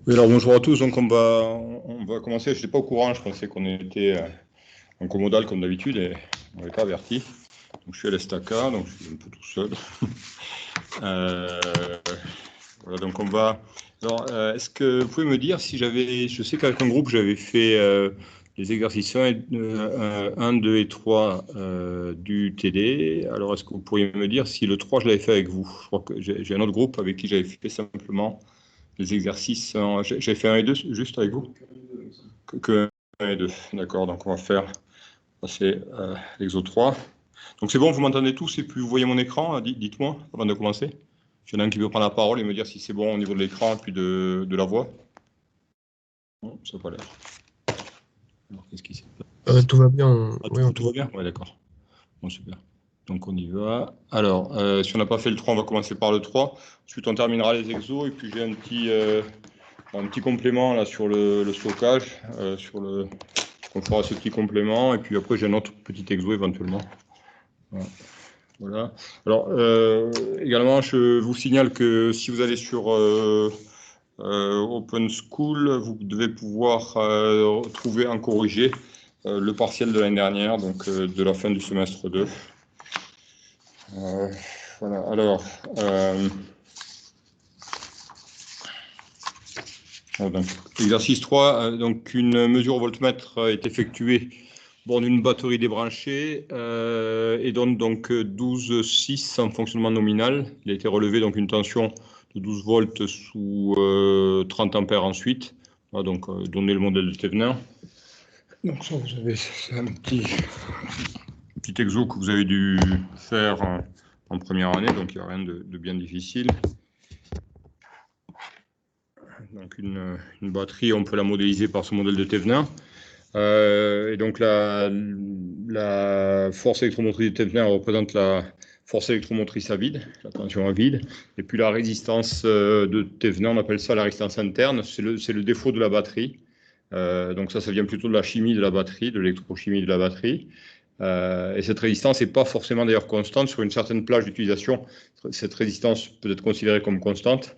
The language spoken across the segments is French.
Oui, alors bonjour à tous. Donc on va commencer. Je n'étais pas au courant. Je pensais qu'on était en comodal comme d'habitude et on n'avait pas averti. Donc je suis à l'Estaca, donc je suis un peu tout seul. Voilà, donc on va. Alors, est-ce que vous pouvez me dire si j'avais. Je sais qu'avec un groupe, j'avais fait les exercices 1, 2 et 3 du TD. Alors, est-ce que vous pourriez me dire si le 3, je l'avais fait avec vous? Je crois que j'ai un autre groupe avec qui j'avais fait simplement les exercices. J'avais fait 1 et 2 juste avec vous? Que 1 et 2. D'accord, donc on va faire passer l'exo 3. Donc c'est bon, vous m'entendez tous et puis vous voyez mon écran, dites-moi avant de commencer. S'il y en a un qui veut prendre la parole et me dire si c'est bon au niveau de l'écran et puis de la voix. Non, ça n'a pas l'air. Alors qu'est-ce qui s'est passé? Tout va bien. Ah, Oui, on tout va t'entend. bien? Ouais, d'accord. Bon, super. Donc on y va. Alors, si on n'a pas fait le 3, on va commencer par le 3. Ensuite, on terminera les exos et puis j'ai un petit complément là sur le stockage, on fera ce petit complément et puis après j'ai un autre petit exo éventuellement. Voilà. Alors, également, je vous signale que si vous allez sur Open School, vous devez pouvoir trouver en corrigé le partiel de l'année dernière, donc de la fin du semestre 2. Voilà. Alors, donc, exercice 3, donc une mesure au voltmètre est effectuée bon, d'une batterie débranchée et donne donc 12,6 en fonctionnement nominal. Il a été relevé donc une tension de 12 volts sous 30 ampères ensuite. Voilà, donc donner le modèle de Thevenin. Donc ça, vous avez un petit exo que vous avez dû faire en première année, donc il n'y a rien de bien difficile. Donc une batterie, on peut la modéliser par ce modèle de Thevenin. Et donc la force électromotrice de Thevenin représente la force électromotrice à vide, la tension à vide. Et puis la résistance de Thevenin, on appelle ça la résistance interne, c'est le défaut de la batterie. Donc ça vient plutôt de la chimie de la batterie, de l'électrochimie de la batterie. Et cette résistance n'est pas forcément d'ailleurs constante. Sur une certaine plage d'utilisation, cette résistance peut être considérée comme constante.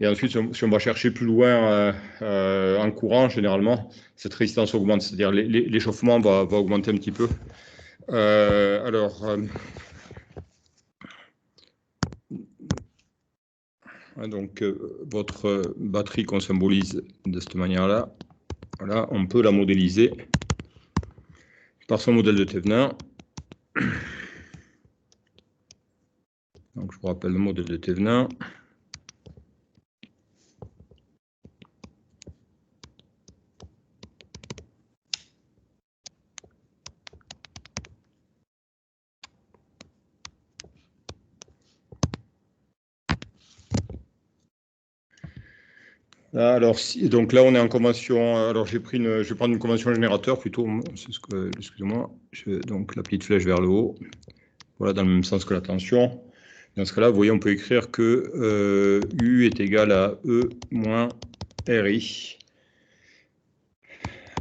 Et ensuite, si on va chercher plus loin en courant, généralement, cette résistance augmente, c'est-à-dire l'échauffement va augmenter un petit peu. Donc, votre batterie qu'on symbolise de cette manière-là, voilà, on peut la modéliser par son modèle de Thevenin. Donc, je vous rappelle le modèle de Thevenin. Alors, donc là, on est en convention. Alors, je vais prendre une convention générateur plutôt. Excusez-moi. Donc, la petite flèche vers le haut. Voilà, dans le même sens que la tension. Dans ce cas-là, vous voyez, on peut écrire que U est égal à E moins RI.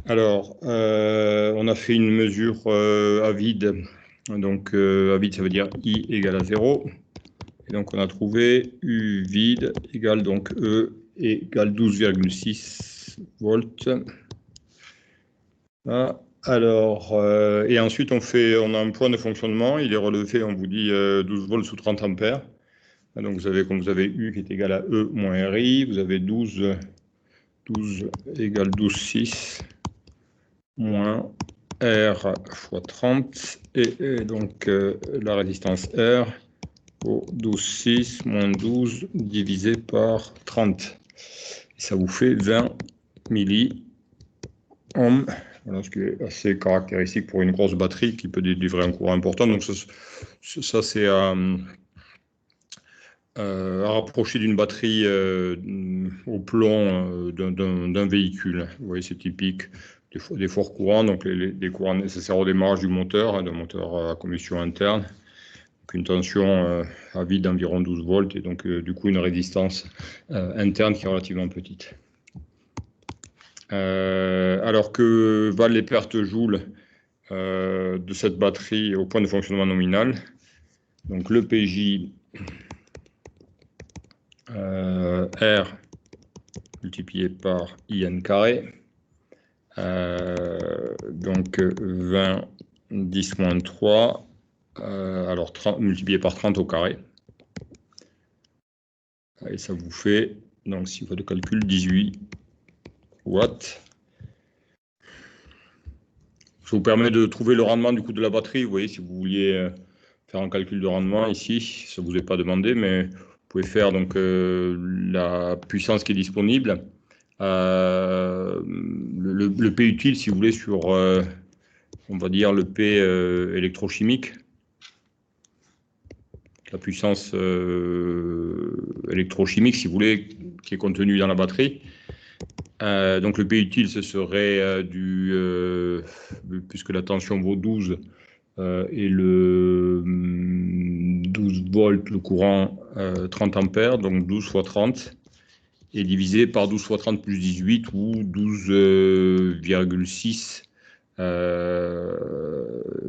Alors, on a fait une mesure à vide. Donc, à vide, ça veut dire I égale à 0. Et donc, on a trouvé U vide égale donc E égale 12,6 volts. Ah, alors, et ensuite, on a un point de fonctionnement. Il est relevé, on vous dit 12 volts sous 30 ampères. Donc, comme vous avez U qui est égal à E moins RI, vous avez 12 égale 12,6 moins R fois 30. Et donc, la résistance R au 12,6 moins 12 divisé par 30. Ça vous fait 20 milliohms. Voilà, ce qui est assez caractéristique pour une grosse batterie qui peut délivrer un courant important. Donc ça c'est à rapprocher d'une batterie au plomb d'un véhicule. Vous voyez, c'est typique des forts courants, donc les courants nécessaires au démarrage du moteur, d'un moteur à combustion interne. Donc une tension à vide d'environ 12 volts et donc du coup une résistance interne qui est relativement petite. Alors que valent les pertes joules de cette batterie au point de fonctionnement nominal. Donc le PJ R multiplié par IN carré. Donc 20, 10 moins 3, alors 30, multiplié par 30 au carré. Et ça vous fait, donc si vous faites le calcul, 18 watts. Ça vous permet de trouver le rendement du coup de la batterie. Vous voyez, si vous vouliez faire un calcul de rendement ici, ça ne vous est pas demandé, mais vous pouvez faire donc la puissance qui est disponible, le P utile, si vous voulez, sur, on va dire, le P électrochimique, la puissance électrochimique, si vous voulez, qui est contenue dans la batterie. Donc le P utile, ce serait puisque la tension vaut 12, et le 12 volts, le courant 30 ampères, donc 12 fois 30, et divisé par 12 fois 30 plus 18, ou 12,6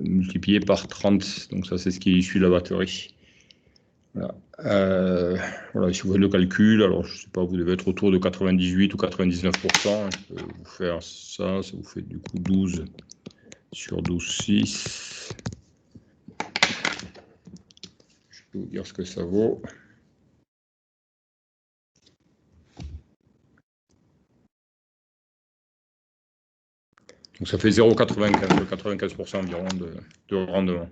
multiplié par 30. Donc ça, c'est ce qui est issu de la batterie. Voilà. Voilà, si vous faites le calcul, alors je ne sais pas, vous devez être autour de 98 ou 99%. Je peux vous faire ça, ça vous fait du coup 12 sur 12,6. Je peux vous dire ce que ça vaut. Donc ça fait 0,95, 95% environ de rendement.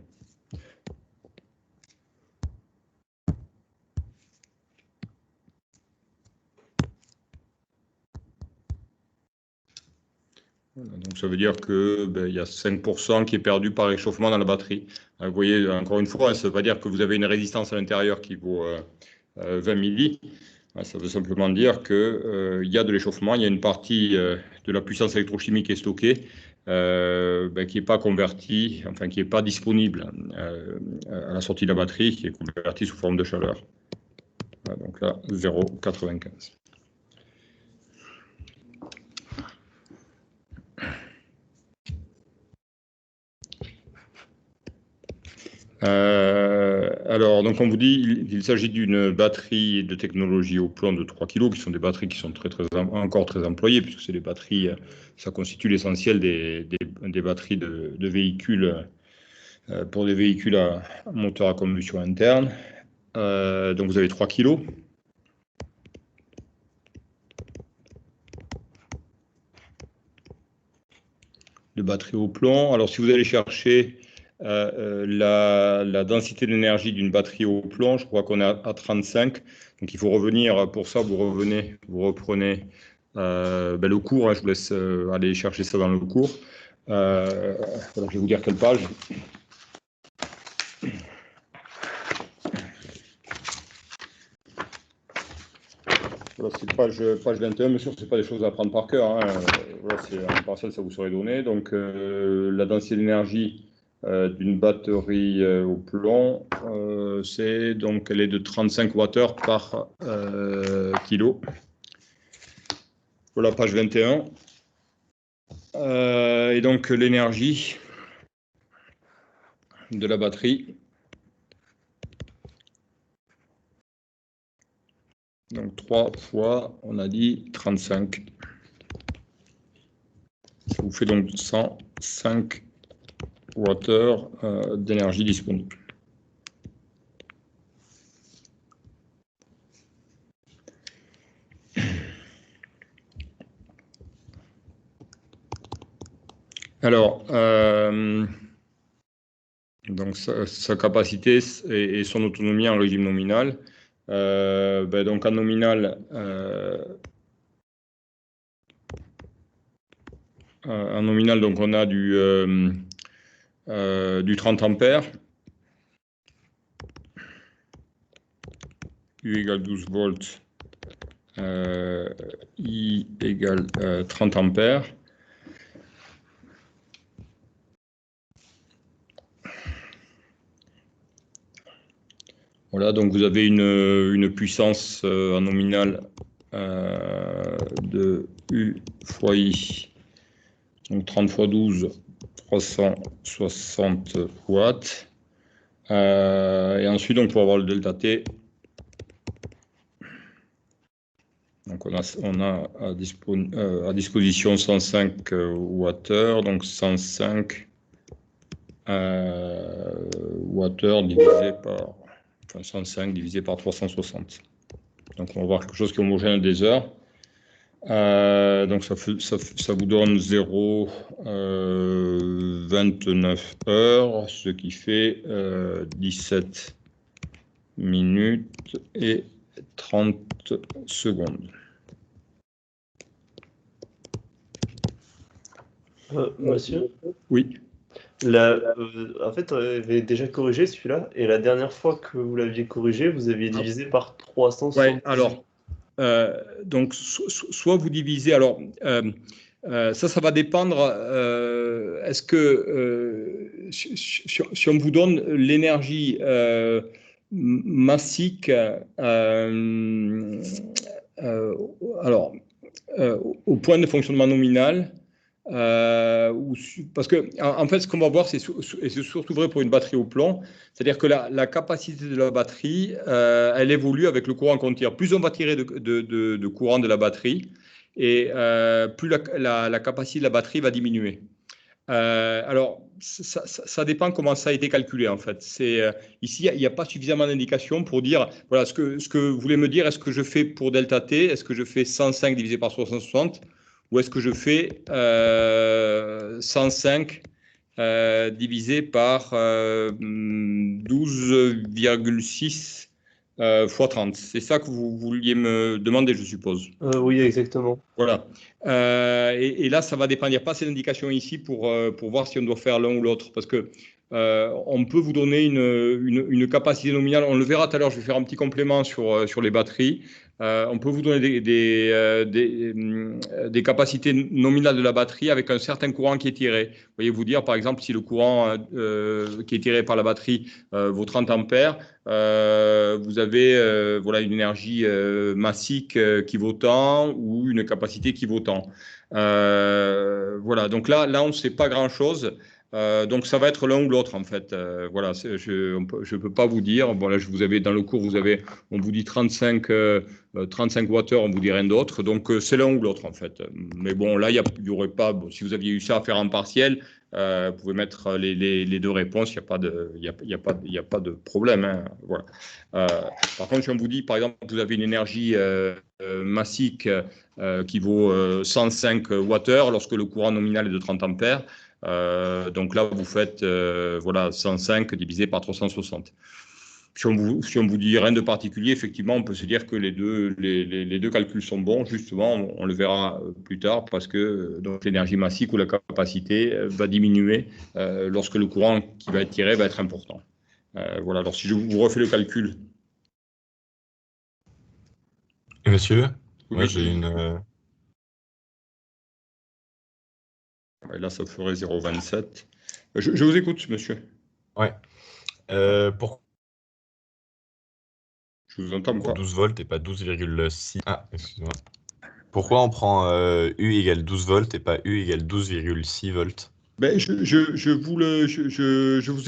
Voilà, donc ça veut dire que y a 5% qui est perdu par réchauffement dans la batterie. Vous voyez, encore une fois, ça ne veut pas dire que vous avez une résistance à l'intérieur qui vaut 20 milli. Ça veut simplement dire qu'il y a de l'échauffement, il y a une partie de la puissance électrochimique qui est stockée, qui n'est pas convertie, enfin qui n'est pas disponible à la sortie de la batterie, qui est convertie sous forme de chaleur. Voilà, donc là, 0,95. Alors, donc on vous dit, il s'agit d'une batterie de technologie au plomb de 3 kg, qui sont des batteries qui sont encore très employées, puisque c'est des batteries, ça constitue l'essentiel des batteries de véhicules, pour des véhicules à moteur à combustion interne. Donc vous avez 3 kg. De batterie au plomb. Alors si vous allez chercher la densité d'énergie d'une batterie au plomb, je crois qu'on est à 35. Donc il faut revenir, pour ça vous reprenez le cours, hein, je vous laisse aller chercher ça dans le cours. Voilà, je vais vous dire quelle page. Voilà, c'est page 21, bien sûr, ce n'est pas des choses à apprendre par cœur. Hein. Voilà, c'est un partiel, ça vous serait donné. Donc la densité d'énergie d'une batterie au plomb, elle est de 35 Wh par kilo. Voilà, page 21. Et donc l'énergie de la batterie. Donc 3 fois, on a dit 35. Ça vous fait donc 105 Wh d'énergie disponible. Alors, donc sa capacité et son autonomie en régime nominal. Donc en nominal, donc on a du 30 ampères. U égale 12 volts, I égale 30 ampères. Voilà, donc vous avez une puissance en nominal de U fois I, donc 30 fois 12, 360 watts. Et ensuite, donc, pour avoir le delta T, Donc, on a à disposition 105 Wh, donc 105 Wh divisé par, 105 divisé par 360. Donc, on va voir quelque chose qui est homogène des heures. Donc, ça vous donne 0,29 heures, ce qui fait 17 minutes et 30 secondes. Monsieur? Oui. En fait, on avait déjà corrigé celui-là, et la dernière fois que vous l'aviez corrigé, vous aviez divisé par 360. Ouais, alors, donc, soit vous divisez, alors, ça va dépendre, est-ce que, si on vous donne l'énergie massique, alors, au point de fonctionnement nominal, parce que en fait, ce qu'on va voir, et c'est surtout vrai pour une batterie au plomb, c'est-à-dire que la capacité de la batterie, elle évolue avec le courant qu'on tire. Plus on va tirer de courant de la batterie, et plus la capacité de la batterie va diminuer. Alors, ça dépend comment ça a été calculé, en fait. Ici, il n'y a pas suffisamment d'indications pour dire, voilà, ce que vous voulez me dire, est-ce que je fais pour delta T, est-ce que je fais 105 divisé par 360, ou est-ce que je fais 105 divisé par 12,6 fois 30. C'est ça que vous vouliez me demander, je suppose. Oui, exactement. Voilà. Et là, ça va dépendre. Il n'y a pas assez d'indications ici pour voir si on doit faire l'un ou l'autre. Parce que on peut vous donner une capacité nominale. On le verra tout à l'heure. Je vais faire un petit complément sur les batteries. On peut vous donner des capacités nominales de la batterie avec un certain courant qui est tiré. Vous voyez vous dire, par exemple, si le courant qui est tiré par la batterie vaut 30 ampères, vous avez voilà, une énergie massique qui vaut tant ou une capacité qui vaut tant. Voilà, donc là on ne sait pas grand-chose. Donc ça va être l'un ou l'autre en fait. Voilà, je ne peux pas vous dire. Bon là, vous avez dans le cours, on vous dit 35 Wh, on vous dit rien d'autre. Donc c'est l'un ou l'autre en fait. Mais bon, là, il y aurait pas. Bon, si vous aviez eu ça à faire en partiel, vous pouvez mettre les deux réponses. Il n'y a pas de problème. Hein, voilà. Par contre, si on vous dit, par exemple, vous avez une énergie massique qui vaut 105 Wh lorsque le courant nominal est de 30 ampères. Donc là, vous faites voilà, 105 divisé par 360. Si on vous dit rien de particulier, effectivement, on peut se dire que les deux calculs sont bons. Justement, on le verra plus tard parce que donc l'énergie massique ou la capacité va diminuer lorsque le courant qui va être tiré va être important. Voilà. Alors si je vous refais le calcul. Monsieur, Oui. moi j'ai une. Et là, ça ferait 0,27. Je vous écoute, monsieur. Ouais. Pourquoi Je vous entends pas. 12 volts et pas 12,6? Ah, excuse-moi. Pourquoi on prend U égale 12 volts et pas U égale 12,6 volts? Ben, je vous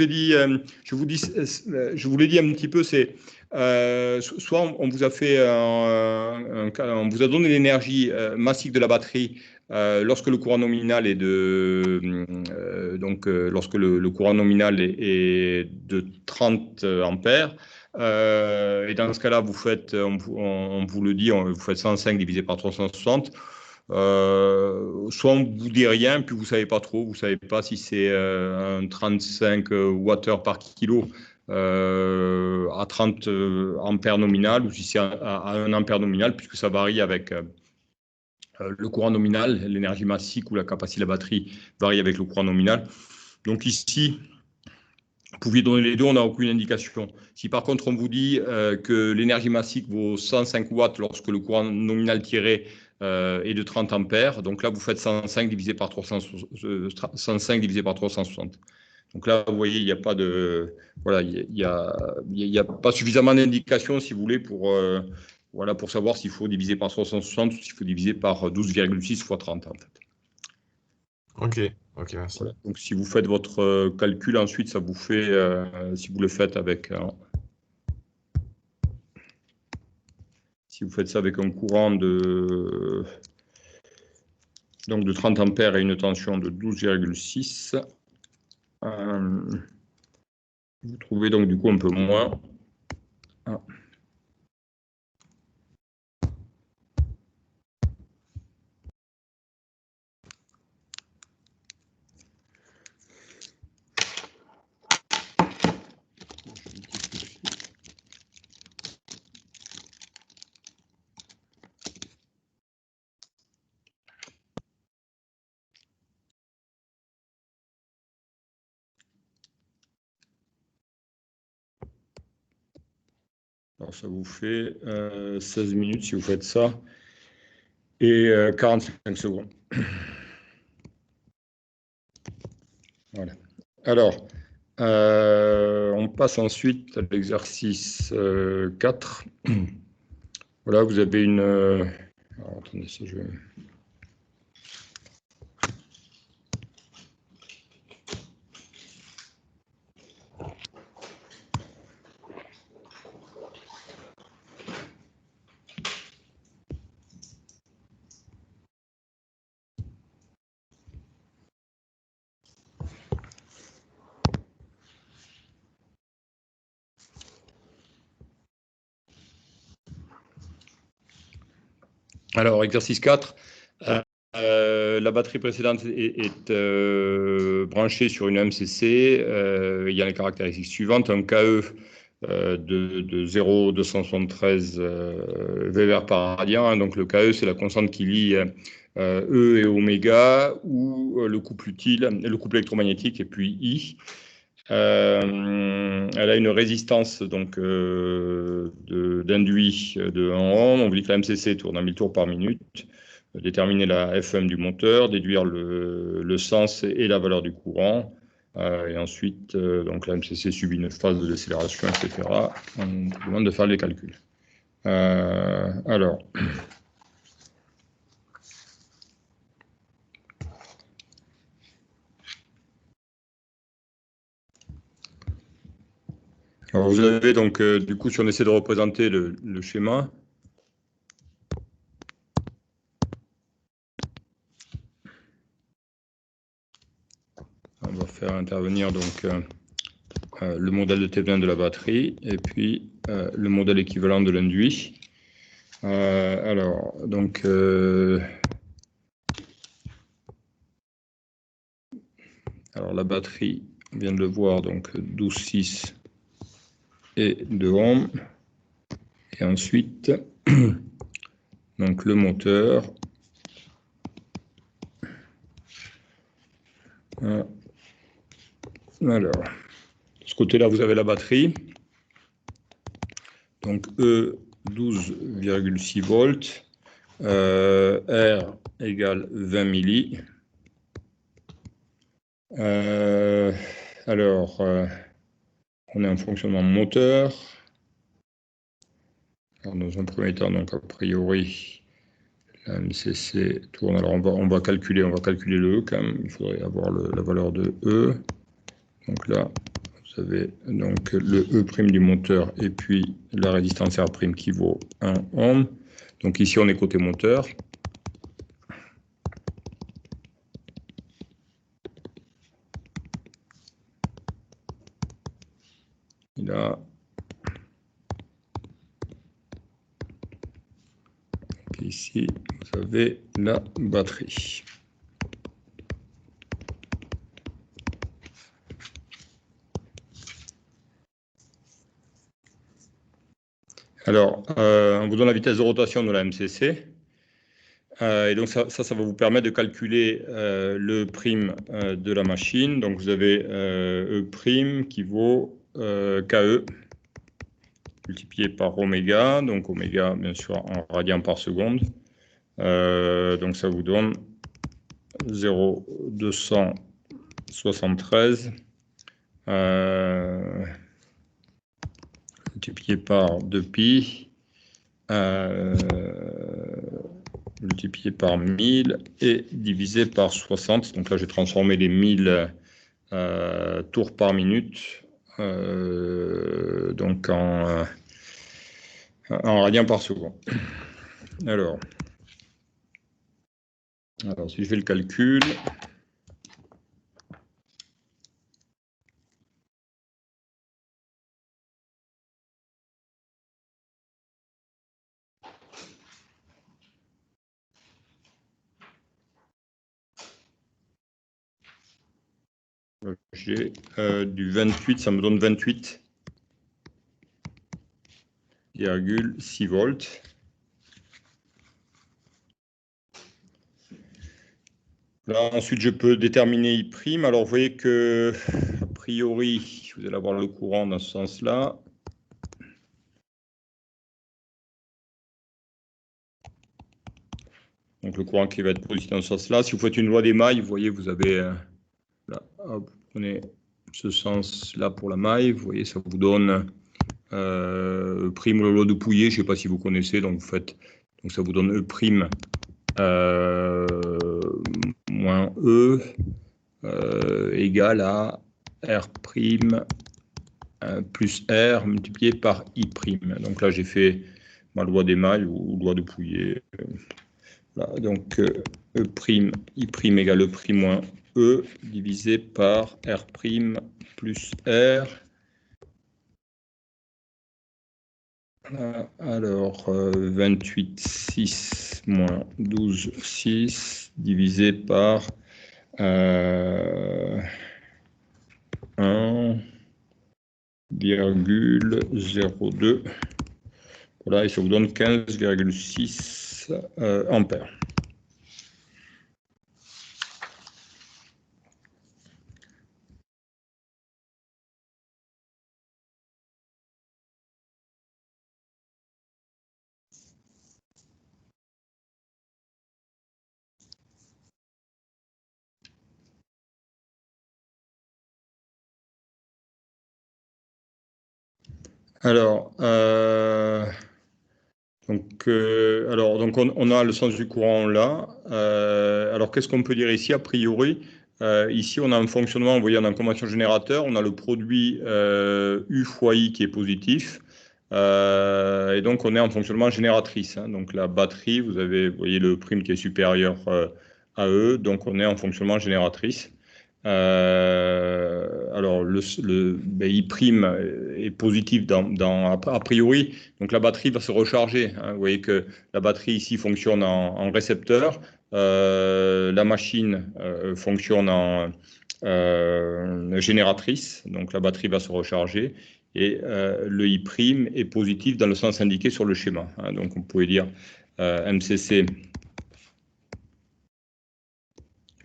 ai dit, je vous l'ai dit un petit peu, c'est soit on vous a fait, on vous a donné l'énergie massique de la batterie lorsque le courant nominal est lorsque le courant nominal est de 30 ampères. Et dans ce cas-là, vous faites, on vous le dit, vous faites 105 divisé par 360. Soit on vous dit rien, puis vous savez pas trop, vous savez pas si c'est un 35 Wh par kilo à 30 ampères nominal ou si c'est à 1 ampère nominal, puisque ça varie avec le courant nominal, l'énergie massique ou la capacité de la batterie varie avec le courant nominal. Donc ici, vous pouviez donner les deux, on n'a aucune indication. Si par contre on vous dit que l'énergie massique vaut 105 watts lorsque le courant nominal tiré est de 30 ampères, donc là vous faites 105 divisé par 360. Donc là, vous voyez, il n'y a pas de, voilà, il y a pas suffisamment d'indications, si vous voulez, pour voilà, pour savoir s'il faut diviser par 360 ou s'il faut diviser par 12,6 fois 30 en fait. Ok, merci. Voilà. Donc si vous faites votre calcul ensuite, ça vous fait, si vous le faites avec si vous faites ça avec un courant de 30 ampères et une tension de 12,6, vous trouvez donc du coup un peu moins. Alors ça vous fait 16 minutes si vous faites ça, et 45 secondes. Voilà. Alors, on passe ensuite à l'exercice 4. Voilà, vous avez une... alors, attendez, ça je vais... Alors, exercice 4. La batterie précédente est branchée sur une MCC. Il y a les caractéristiques suivantes. Un KE de 0,273 VVR par radian. Donc, le KE, c'est la constante qui lie E et oméga, ou le couple utile, le couple électromagnétique, et puis I. Elle a une résistance donc d'induit de 1 ohm. On dit que la MCC tourne à 1000 tours par minute. Déterminer la FM du moteur, déduire le sens et la valeur du courant. Et ensuite, donc la MCC subit une phase de décélération, etc. On demande de faire les calculs. Alors, vous avez donc, du coup, si on essaie de représenter le schéma, on va faire intervenir donc le modèle de Thévenin de la batterie et puis le modèle équivalent de l'induit. Alors, donc, alors la batterie, on vient de le voir, donc 12,6 et 2 ohms. Et ensuite, donc le moteur. Alors, de ce côté-là, vous avez la batterie. Donc E, 12,6 volts. R égale 20 milli. Alors, on est en fonctionnement moteur. Alors, dans un premier temps, donc a priori, la MCC tourne. Alors on va calculer le E quand même. Il faudrait avoir la valeur de E. Donc là, vous avez donc le E' du moteur et puis la résistance R' qui vaut 1 ohm. Donc ici, on est côté moteur. Et là, ici, vous avez la batterie. Alors, on vous donne la vitesse de rotation de la MCC. Et donc, ça va vous permettre de calculer le prime de la machine. Donc, vous avez E' qui vaut KE multiplié par oméga. Donc, oméga, bien sûr, en radians par seconde. Donc, ça vous donne 0,273 multiplié par 2pi. Multiplié par 1000 et divisé par 60. Donc là, j'ai transformé les 1000 tours par minute donc en en radians par seconde. Alors, si je fais le calcul, j'ai du 28, ça me donne 28,6 volts. Là, ensuite, je peux déterminer I'. Alors, vous voyez que, a priori, vous allez avoir le courant dans ce sens-là. Donc, le courant qui va être positif dans ce sens-là. Si vous faites une loi des mailles, vous voyez, vous avez, là, hop, vous prenez ce sens-là pour la maille. Vous voyez, ça vous donne prime le loi de Pouillet. Je ne sais pas si vous connaissez. Donc, vous faites, donc ça vous donne E'. Moins E égale à R' plus R multiplié par I'. Donc là, j'ai fait ma loi des mailles ou loi de Pouillet. Là, donc E', I' égale E' moins E divisé par R' plus R. Alors, 28,6 moins 12,6 divisé par 1,02. Voilà, et ça vous donne 15,6 ampères. Alors, donc on a le sens du courant là. Alors, qu'est-ce qu'on peut dire ici, a priori? Ici, on a un fonctionnement, vous voyez, on a un conversion générateur, on a le produit U fois I qui est positif, et donc on est en fonctionnement génératrice. Hein. Donc la batterie, vous voyez le prime qui est supérieur à E, donc on est en fonctionnement génératrice. Alors, I' est positif a priori, donc la batterie va se recharger. Hein. Vous voyez que la batterie ici fonctionne en récepteur, la machine fonctionne en génératrice, donc la batterie va se recharger, et le I' est positif dans le sens indiqué sur le schéma. Hein. Donc on pourrait dire MCC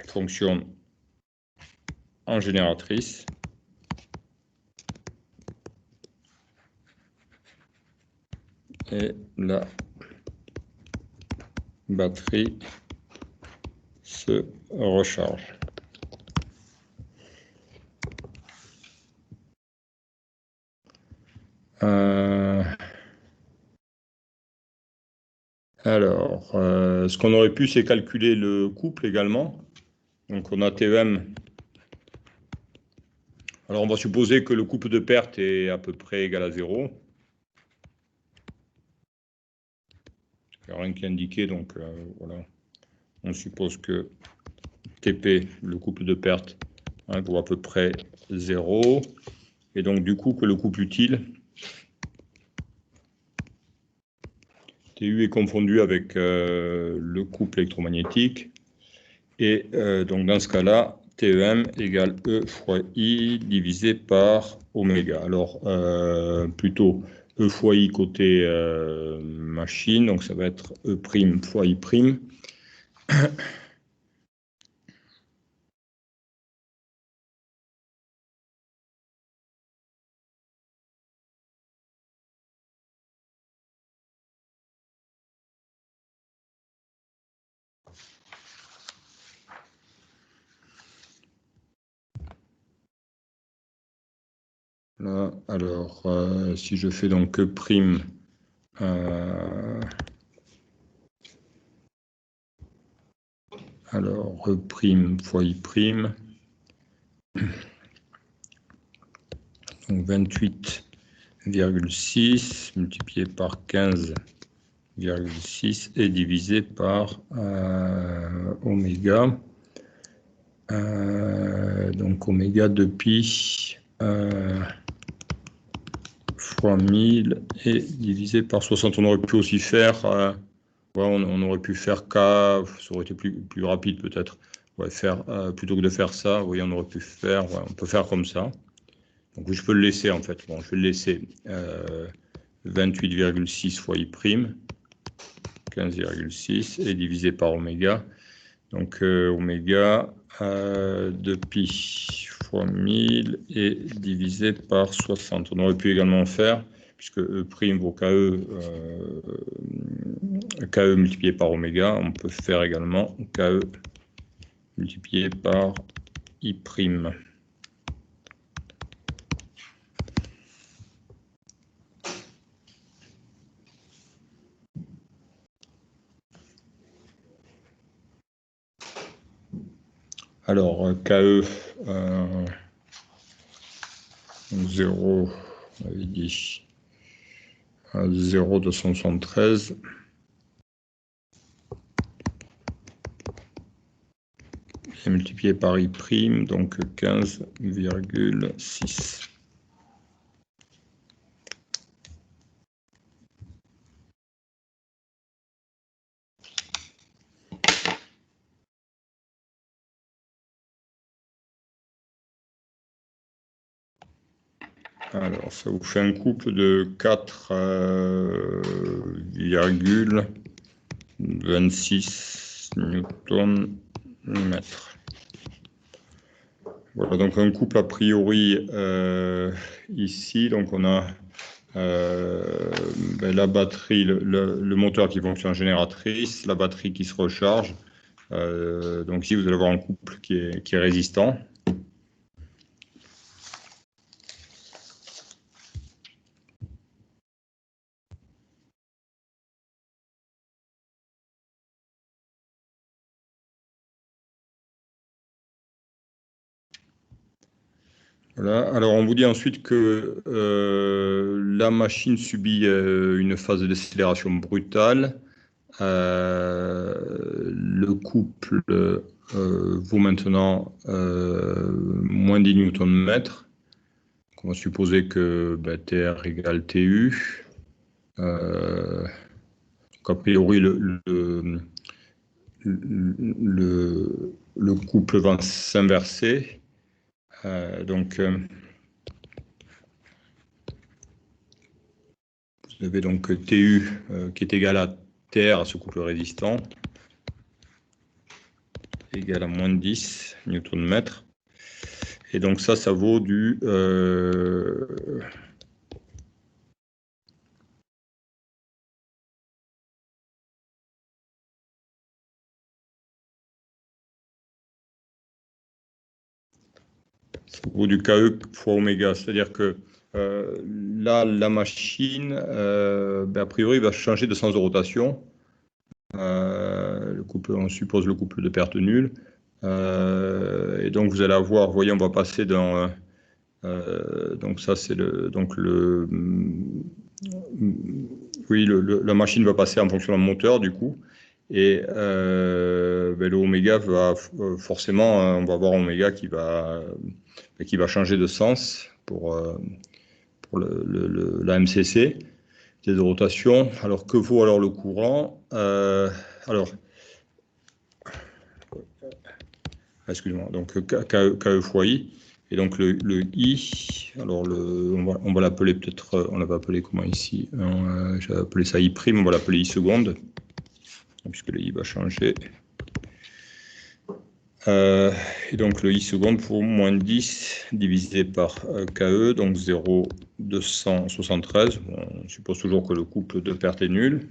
fonctionne en génératrice. Et la batterie se recharge. Alors, ce qu'on aurait pu, c'est calculer le couple également. Donc, on a TEM. Alors, on va supposer que le couple de perte est à peu près égal à 0. Il n'y a rien qui est indiqué, donc voilà. On suppose que TP, le couple de perte, vaut à peu près 0. Et donc, du coup, que le couple utile, TU est confondu avec le couple électromagnétique. Et donc, dans ce cas-là, TEM égale E fois I divisé par oméga. Alors, plutôt E fois I côté machine, donc ça va être E' fois I'. Là, alors, si je fais donc E', alors E' fois I', donc 28,6 15,6 multiplié par 15,6 et divisé par oméga. Donc oméga de pi fois 1000 et divisé par 60. On aurait pu aussi faire, on aurait pu faire K, ça aurait été plus rapide peut-être. Plutôt que de faire ça, oui, on aurait pu faire, on peut faire comme ça. Donc je peux le laisser en fait. Bon, je vais le laisser 28,6 fois I', 15,6 et divisé par oméga. Donc oméga de pi fois 1000 et divisé par 60. On aurait pu également faire, puisque E' vaut KE, KE multiplié par oméga, on peut faire également KE multiplié par I'. Alors, KE, 0, on avait dit 0,273. Et multiplié par I', donc 15,6. Alors, ça vous fait un couple de 4,26 Nm. Voilà, donc un couple a priori ici, donc on a la batterie, le moteur qui fonctionne en génératrice, la batterie qui se recharge. Donc ici, vous allez avoir un couple qui est résistant. Voilà. Alors, on vous dit ensuite que la machine subit une phase de décélération brutale. Le couple vaut maintenant moins 10 Nm. On va supposer que TR égale TU. Donc, a priori, le couple va s'inverser. Donc, vous avez donc TU qui est égal à TR, à ce couple résistant, égal à moins 10 Nm. Et donc ça vaut du... ça vaut du KE fois oméga, c'est-à-dire que là, la machine, a priori, va changer de sens de rotation. Le couple, on suppose le couple de perte nulle. Et donc, vous allez avoir, vous voyez, on va passer dans... donc ça, c'est oui, la machine va passer en fonction d'un moteur, du coup. Et le oméga va forcément, on va avoir oméga qui va changer de sens pour la MCC de rotation. Alors que vaut alors le courant? Alors, excusez-moi, donc KE fois I. Et donc le I, alors on va l'appeler peut-être, on l'avait appelé comment ici? J'avais appelé ça I', on va l'appeler I seconde, puisque le I va changer. Et donc le I seconde pour moins 10 divisé par KE, donc 0,273. On suppose toujours que le couple de perte est nul.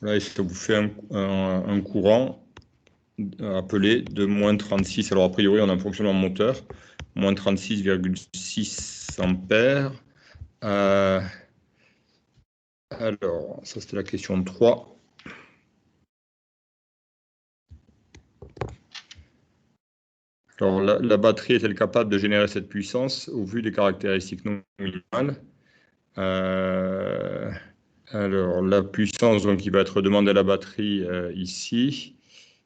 Là, ça vous fait un courant appelé de moins 36. Alors a priori, on a un fonctionnement moteur, moins 36,6 ampères. Alors, ça c'était la question 3. Alors, la batterie est-elle capable de générer cette puissance au vu des caractéristiques non minimales? Alors, la puissance donc, qui va être demandée à la batterie ici,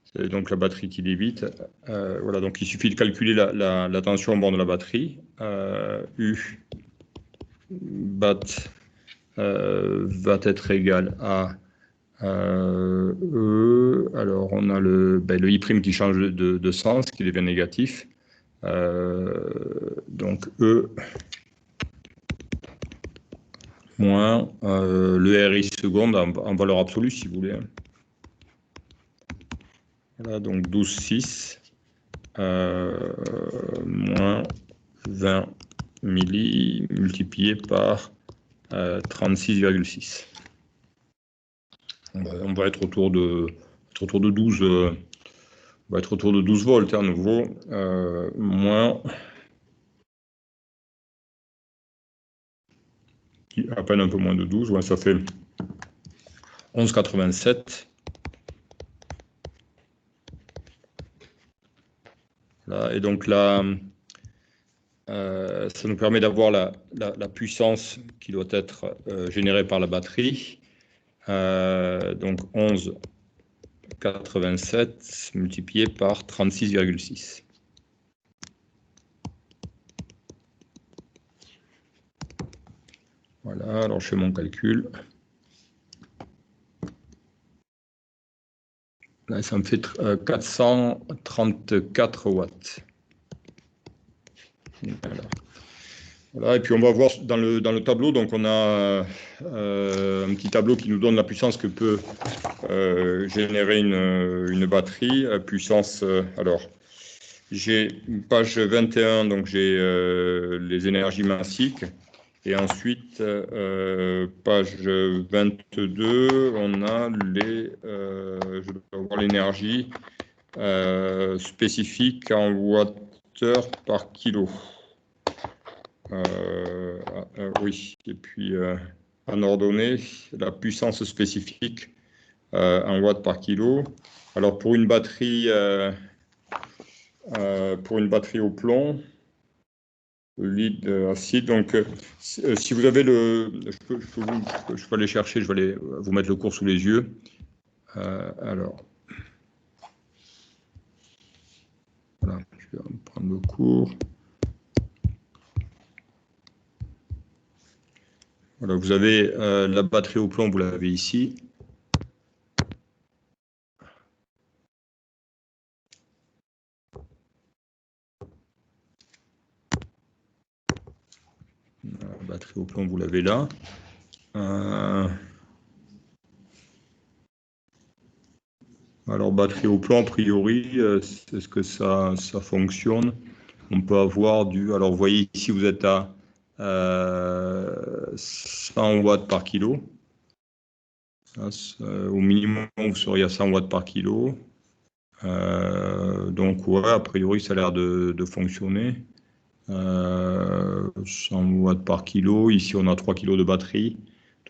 c'est donc la batterie qui débite. Voilà, donc il suffit de calculer la tension au bord de la batterie. U bat va être égal à E. Alors, on a le I' qui change de sens, qui devient négatif. Donc, E moins le RI seconde en valeur absolue, si vous voulez. Voilà, donc 12,6 moins 20 milli multiplié par 36,6. On va être autour de 12. On va être autour de 12 volts à nouveau, moins à peine un peu moins de 12, ouais, ça fait 11,87. Là, et donc là, ça nous permet d'avoir la puissance qui doit être générée par la batterie. Donc 11,87 multiplié par 36,6. Voilà, alors je fais mon calcul. Là, ça me fait 434 watts. Voilà, et puis on va voir dans le tableau, donc on a un petit tableau qui nous donne la puissance que peut générer une batterie. Puissance, alors j'ai page 21, donc j'ai les énergies massiques. Et ensuite, page 22, on a je dois voir l'énergie spécifique en wattheure par kilo. Oui, et puis en ordonnée, la puissance spécifique en watts par kilo. Alors pour une batterie au plomb, lead acide, donc si vous avez je peux aller chercher, je vais aller vous mettre le cours sous les yeux. Alors, voilà, je vais prendre le cours. Voilà, vous avez la batterie au plomb, vous l'avez ici. La batterie au plomb, vous l'avez là. Alors, batterie au plomb, a priori, est-ce que ça fonctionne? On peut avoir alors vous voyez ici, vous êtes à 100 watts par kilo. Au minimum, vous seriez à 100 watts par kilo. Donc, ouais, a priori, ça a l'air de fonctionner. 100 watts par kilo. Ici, on a 3 kilos de batterie.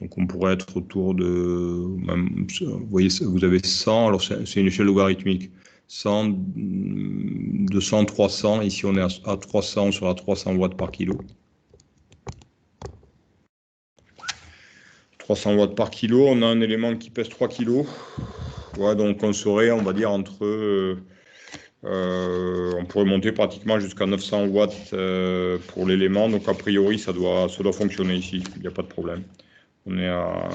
Donc, on pourrait être autour de... vous voyez, vous avez 100. Alors, c'est une échelle logarithmique. 100, 200, 300. Ici, on est à 300. On sera à 300 watts par kilo. 300 watts par kilo. On a un élément qui pèse 3 kilos. Ouais, donc, on serait, on va dire, entre... on pourrait monter pratiquement jusqu'à 900 watts pour l'élément. Donc, a priori, ça doit fonctionner ici. Il n'y a pas de problème. On est à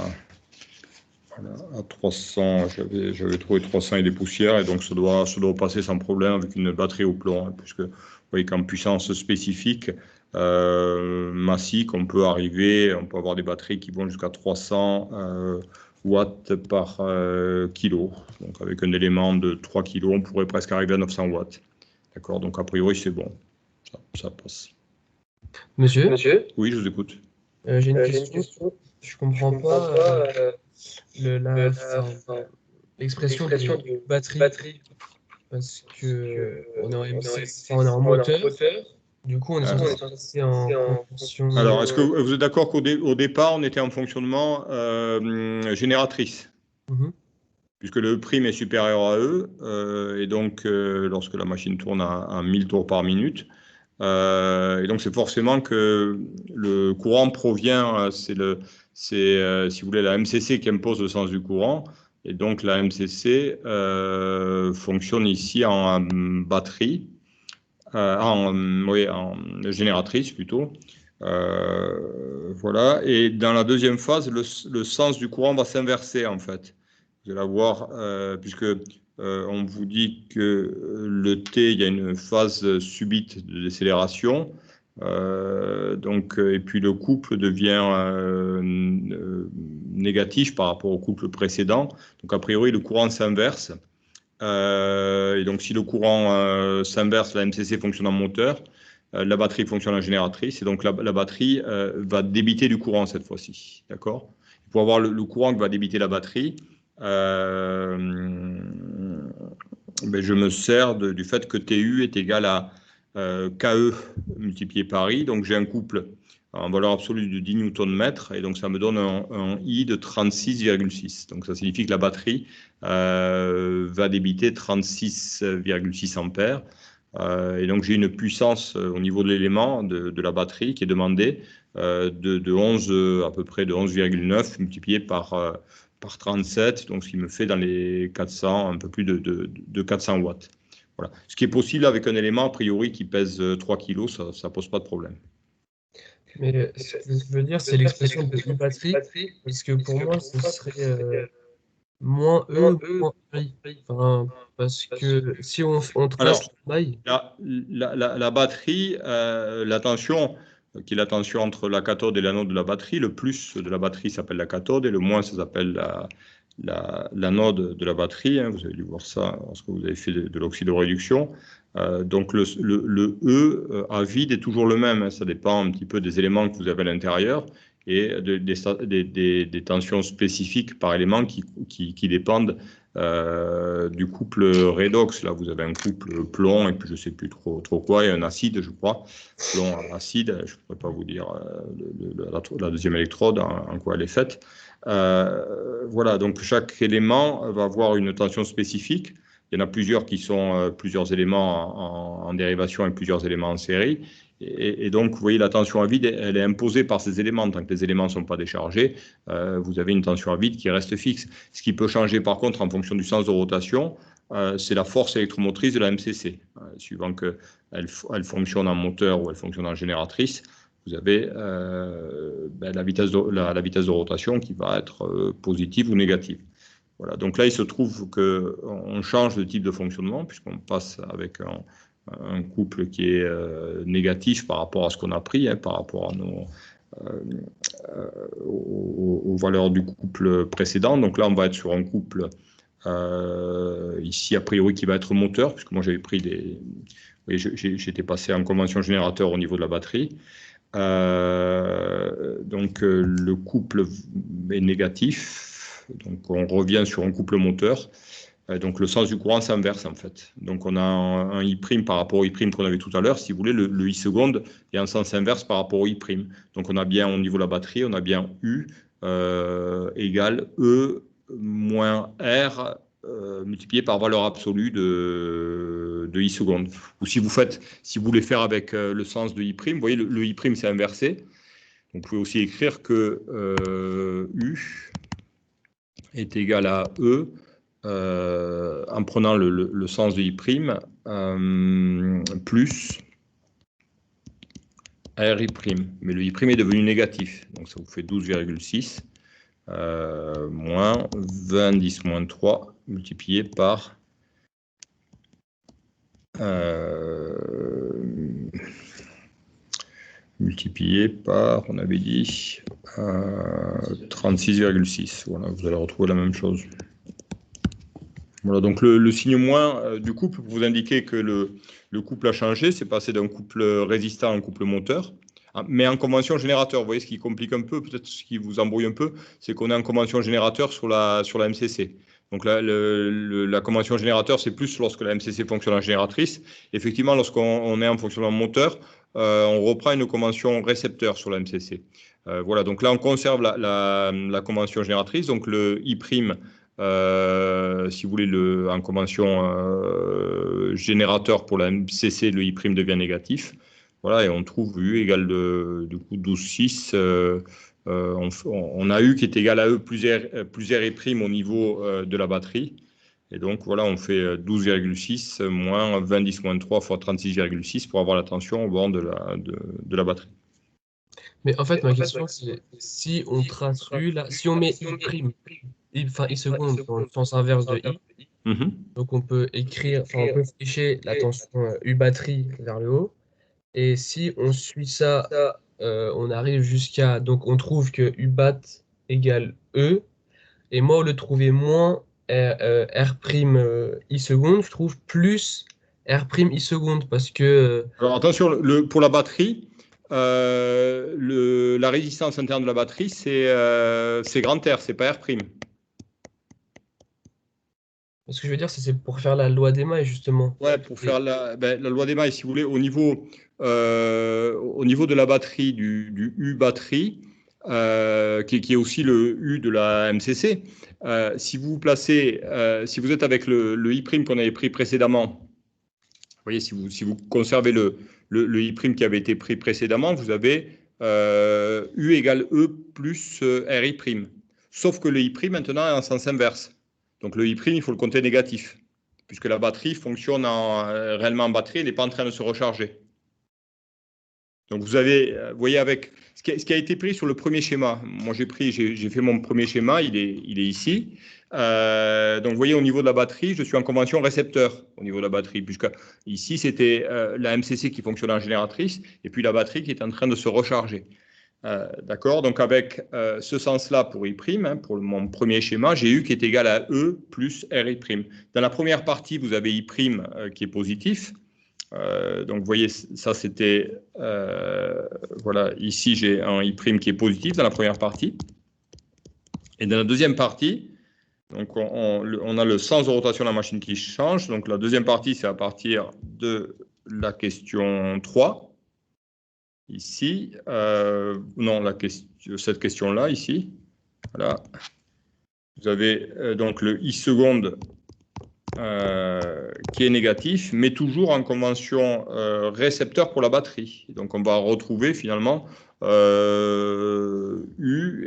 300. J'avais trouvé 300 et des poussières. Et donc, ça doit passer sans problème avec une batterie au plomb. Hein, puisque vous voyez qu'en puissance spécifique, massique, on peut avoir des batteries qui vont jusqu'à 300 watts par kilo. Donc, avec un élément de 3 kilos, on pourrait presque arriver à 900 watts. D'accord, donc a priori, c'est bon. Ça passe. Monsieur? Oui, je vous écoute. J'ai une question. Je comprends pas l'expression de batterie. Parce que on est en moteur. Du coup, on est censé passer en fonction. Alors, est-ce que vous êtes d'accord qu'au départ, on était en fonctionnement génératrice? puisque le E' est supérieur à E, et donc lorsque la machine tourne à 1000 tours par minute, et donc c'est forcément que le courant provient, si vous voulez, la MCC qui impose le sens du courant, et donc la MCC fonctionne ici en batterie, en génératrice plutôt. Voilà, et dans la deuxième phase, le sens du courant va s'inverser en fait. Vous allez voir, puisque on vous dit que le T, il y a une phase subite de décélération, donc, et puis le couple devient négatif par rapport au couple précédent. Donc a priori, le courant s'inverse. Et donc si le courant s'inverse, la MCC fonctionne en moteur, la batterie fonctionne en génératrice, et donc la batterie va débiter du courant cette fois-ci. D'accord? Pour avoir le courant que va débiter la batterie, je me sers du fait que TU est égal à KE multiplié par I. Donc j'ai un couple en valeur absolue de 10 Nm, et donc ça me donne un I de 36,6. Donc ça signifie que la batterie va débiter 36,6 ampères. Et donc j'ai une puissance au niveau de l'élément de la batterie qui est demandée de 11, à peu près de 11,9 multiplié par 37, donc ce qui me fait dans les 400, un peu plus de 400 watts. Voilà. Ce qui est possible avec un élément a priori qui pèse 3 kg, ça ne pose pas de problème. Mais ce que je veux dire, c'est l'expression de I batterie, parce que pour moi, ce serait moins E, moins I. Enfin, parce que si on trace la maille. La batterie, la tension, qui est la tension entre la cathode et l'anode de la batterie, le plus de la batterie s'appelle la cathode et le moins ça s'appelle l'anode de la batterie. Hein, vous avez dû voir ça lorsque vous avez fait de l'oxydoréduction. Donc le E à vide est toujours le même. Hein, ça dépend un petit peu des éléments que vous avez à l'intérieur et des tensions spécifiques par élément qui dépendent du couple redox. Là, vous avez un couple plomb et puis je ne sais plus trop quoi, et un acide, je crois. Plomb acide, je ne pourrais pas vous dire la deuxième électrode, en quoi elle est faite. Voilà, donc chaque élément va avoir une tension spécifique. Il y en a plusieurs qui sont plusieurs éléments en dérivation et plusieurs éléments en série. Et donc, vous voyez, la tension à vide, elle est imposée par ces éléments. Tant que les éléments ne sont pas déchargés, vous avez une tension à vide qui reste fixe. Ce qui peut changer, par contre, en fonction du sens de rotation, c'est la force électromotrice de la MCC. Suivant qu'elle fonctionne en moteur ou elle fonctionne en génératrice, vous avez la vitesse de rotation qui va être positive ou négative. Voilà. Donc là, il se trouve qu'on change de type de fonctionnement, puisqu'on passe avec un couple qui est négatif par rapport à ce qu'on a pris, hein, par rapport à aux valeurs du couple précédent. Donc là, on va être sur un couple ici, a priori, qui va être moteur, puisque moi, j'avais pris j'étais passé en convention générateur au niveau de la batterie. Donc le couple est négatif. Donc on revient sur un couple moteur. Donc le sens du courant s'inverse en fait. Donc on a un I' par rapport au I' qu'on avait tout à l'heure. Si vous voulez, le I seconde est en sens inverse par rapport au I'. Donc on a bien au niveau de la batterie, on a bien U égale E moins R multiplié par valeur absolue de I seconde. Ou si vous voulez faire avec le sens de I', vous voyez le I' s'est inversé. Vous pouvez aussi écrire que U est égal à E en prenant le sens de I' plus RI'. Mais le I' est devenu négatif, donc ça vous fait 12,6 moins 20 10 moins 3 multiplié par on avait dit 36,6. Voilà, vous allez retrouver la même chose. Voilà, donc le signe moins du couple pour vous indiquer que le couple a changé, c'est passé d'un couple résistant à un couple moteur. Mais en convention générateur, vous voyez ce qui complique un peu, peut-être ce qui vous embrouille un peu, c'est qu'on est en convention générateur sur la MCC. Donc la convention générateur, c'est plus lorsque la MCC fonctionne en génératrice. Effectivement, lorsqu'on est en fonctionnement moteur, on reprend une convention récepteur sur la MCC. Voilà, donc là, on conserve la convention génératrice. Donc le I' si vous voulez, en convention générateur pour la MCC, le I' devient négatif. Voilà, et on trouve U égale du coup 12,6. On a U qui est égal à E plus R' au niveau de la batterie. Et donc, voilà, on fait 12,6 moins 20 10 moins 3 fois 36,6 pour avoir la tension au bord de la batterie. Mais en fait, ma question, c'est si on trace U, là, si on met I seconde dans le sens inverse de I, donc on peut on peut flécher la tension U batterie vers le haut. Et si on suit ça, on arrive donc on trouve que U bat égale E. Et moi, au lieu de trouver moins R' I seconde, je trouve plus R' I seconde parce que. Alors attention, pour la batterie, la résistance interne de la batterie, c'est grand R, c'est pas R'. Ce que je veux dire, c'est pour faire la loi d'Emaille, justement. Ouais, pour faire la loi d'Emaille, si vous voulez, au niveau de la batterie, du U batterie, qui est aussi le U de la MCC, si vous placez, si vous êtes avec le I' qu'on avait pris précédemment, vous voyez, si vous conservez le I' qui avait été pris précédemment, vous avez U égale E plus RI'. Sauf que le I' maintenant est en sens inverse. Donc le I', il faut le compter négatif, puisque la batterie fonctionne réellement en batterie, elle n'est pas en train de se recharger. Donc vous voyez avec ce qui a été pris sur le premier schéma. Moi j'ai fait mon premier schéma, il est ici. Donc vous voyez au niveau de la batterie, je suis en convention récepteur au niveau de la batterie, puisque ici c'était la MCC qui fonctionnait en génératrice, et puis la batterie qui est en train de se recharger. D'accord. Donc avec ce sens-là pour I', pour mon premier schéma, j'ai U qui est égal à E plus RI'. Dans la première partie, vous avez I' qui est positif. Donc vous voyez, ça c'était, voilà, ici j'ai un I' qui est positif dans la première partie. Et dans la deuxième partie, donc on a le sens de rotation de la machine qui change. Donc la deuxième partie, c'est à partir de la question 3. Ici, non, cette question-là, ici, voilà. Vous avez donc le I seconde qui est négatif, mais toujours en convention récepteur pour la batterie. Donc on va retrouver finalement U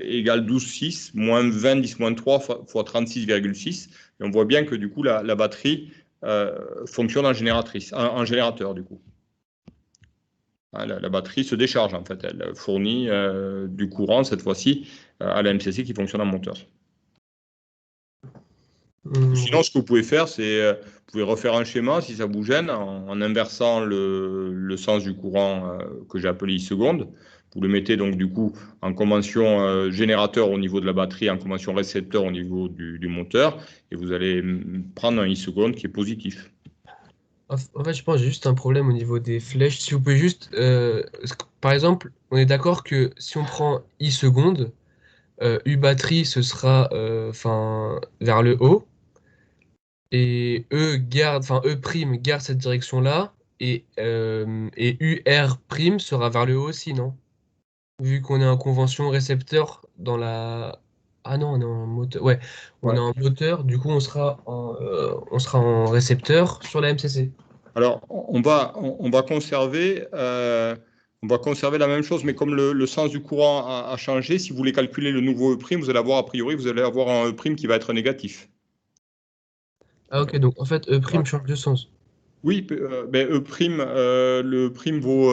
égale 12,6 moins 20 10 moins 3 fois 36,6. Et on voit bien que du coup la batterie fonctionne en générateur du coup. La batterie se décharge en fait, elle fournit du courant cette fois-ci à la MCC qui fonctionne en moteur. Sinon, ce que vous pouvez faire, c'est vous pouvez refaire un schéma si ça vous gêne en inversant le sens du courant que j'ai appelé I seconde. Vous le mettez donc du coup en convention générateur au niveau de la batterie, en convention récepteur au niveau du moteur, et vous allez prendre un I seconde qui est positif. En fait, je pense que j'ai juste un problème au niveau des flèches. Si vous pouvez juste. Par exemple, on est d'accord que si on prend I seconde, U batterie, ce sera vers le haut. Et E' garde cette direction-là. Et UR' sera vers le haut aussi, non? Vu qu'on est en convention récepteur dans la. Ah non, on est en moteur. Ouais, on est en moteur, du coup on sera en récepteur sur la MCC. Alors, on va conserver la même chose, mais comme le sens du courant a changé, si vous voulez calculer le nouveau E', vous allez avoir, a priori, vous allez avoir un E' qui va être négatif. Ah ok, donc en fait E' change de sens. Oui, ben le prime vaut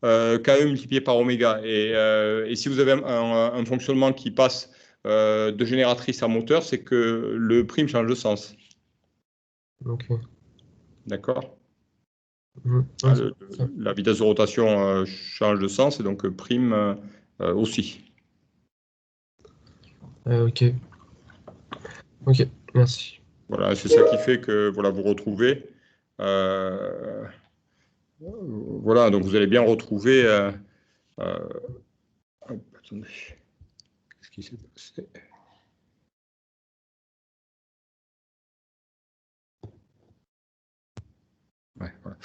KE multiplié par oméga. Et si vous avez un fonctionnement qui passe de génératrice à moteur, c'est que le prime change de sens. Ok. D'accord? Mhm. La vitesse de rotation change de sens et donc prime aussi. Ok. Ok, merci. Voilà, c'est ça qui fait que voilà, vous retrouvez. Voilà, donc vous allez bien retrouver. Attendez. Qu'est-ce qui s'est passé? Ouais, voilà.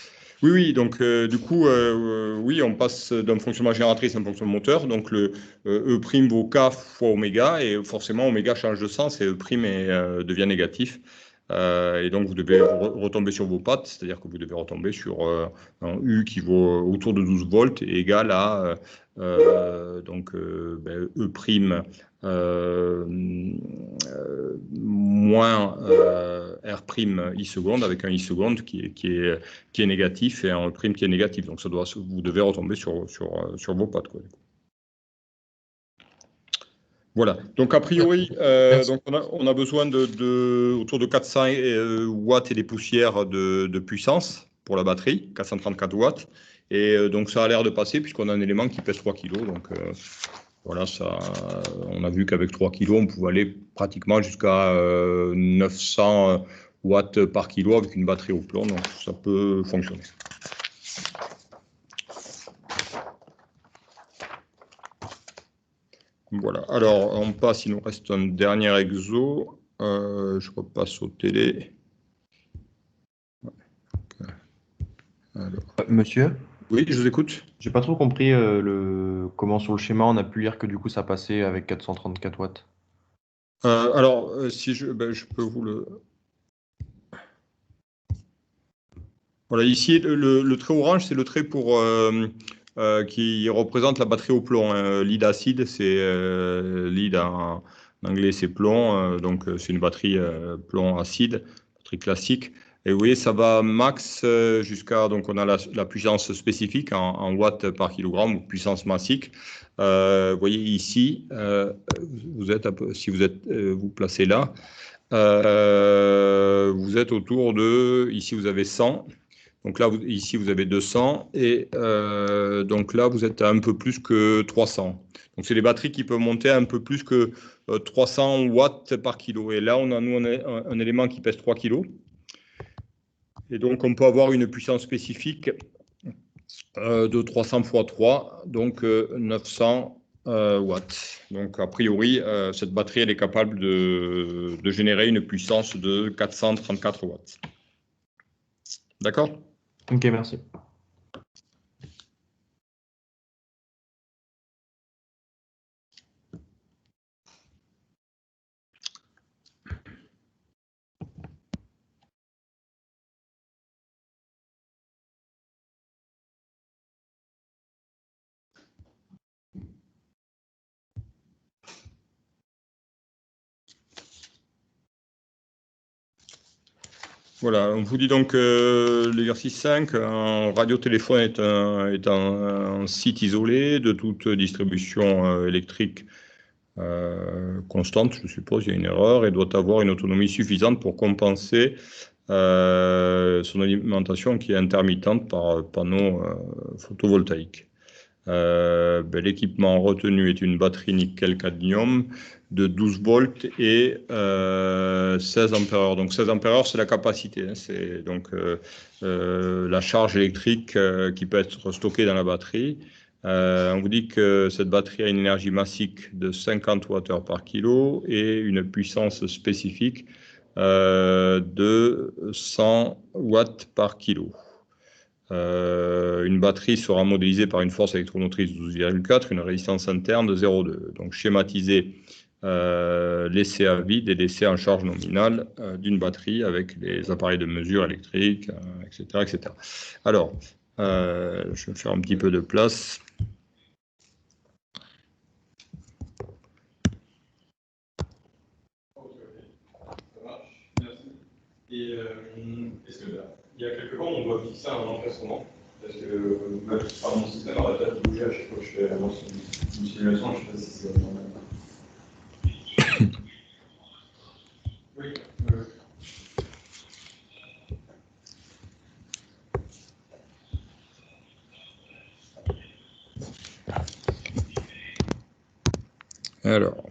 Oui, donc du coup, oui, on passe d'un fonctionnement génératrice à un fonctionnement moteur. Donc le E' vaut K fois oméga, et forcément oméga change de sens et E' devient négatif. Et donc vous devez retomber sur vos pattes, c'est-à-dire que vous devez retomber sur un U qui vaut autour de 12 volts et égal à E' moins R' I seconde, avec un I seconde qui est négatif et un prime qui est négatif. Donc vous devez retomber sur vos pattes, quoi. Voilà. Donc a priori, donc on a besoin autour de 400 watts et des poussières de puissance pour la batterie, 434 watts. Et donc ça a l'air de passer puisqu'on a un élément qui pèse 3 kg. Donc voilà, on a vu qu'avec 3 kg, on pouvait aller pratiquement jusqu'à 900 watts par kilo avec une batterie au plomb. Donc ça peut fonctionner. Voilà, alors on passe, il nous reste un dernier exo. Je repasse au télé. Alors. Monsieur? Oui, je vous écoute. J'ai pas trop compris comment sur le schéma on a pu lire que du coup ça passait avec 434 watts. Alors, si je peux vous le... Voilà, ici, le trait orange, c'est le trait qui représente la batterie au plomb, hein. Lead acide, c'est lead en anglais, c'est plomb. Donc, c'est une batterie plomb acide, batterie classique. Et vous voyez, ça va max jusqu'à... Donc, on a la puissance spécifique en watts par kilogramme ou puissance massique. Vous voyez ici, si vous placez là, vous êtes autour de... Ici, vous avez 100. Donc là, ici, vous avez 200 et donc là, vous êtes à un peu plus que 300. Donc, c'est des batteries qui peuvent monter à un peu plus que 300 watts par kilo. Et là, on a un élément qui pèse 3 kg. Et donc, on peut avoir une puissance spécifique de 300 x 3, donc 900 watts. Donc, a priori, cette batterie, elle est capable de générer une puissance de 434 watts. D'accord ? Ok, merci. Voilà, on vous dit donc l'exercice 5, un radiotéléphone est un site isolé de toute distribution électrique constante, je suppose, il y a une erreur, et doit avoir une autonomie suffisante pour compenser son alimentation qui est intermittente par panneaux photovoltaïques. L'équipement retenu est une batterie nickel-cadmium de 12 volts et 16 ampères. Donc 16 ampères, c'est la capacité, hein, c'est donc la charge électrique qui peut être stockée dans la batterie. On vous dit que cette batterie a une énergie massique de 50 Wh par kilo et une puissance spécifique de 100 watts par kilo. Une batterie sera modélisée par une force électromotrice de 12,4, une résistance interne de 0,2. Donc schématiser l'essai à vide et l'essai en charge nominale d'une batterie avec les appareils de mesure électriques, etc., etc. Alors, je vais faire un petit peu de place. Et est-ce qu'il y a quelque part où on doit fixer un emplacement? Parce que par mon système arrête pas de bouger à chaque fois que je fais une simulation, je ne sais pas si c'est normal. Oui. Alors.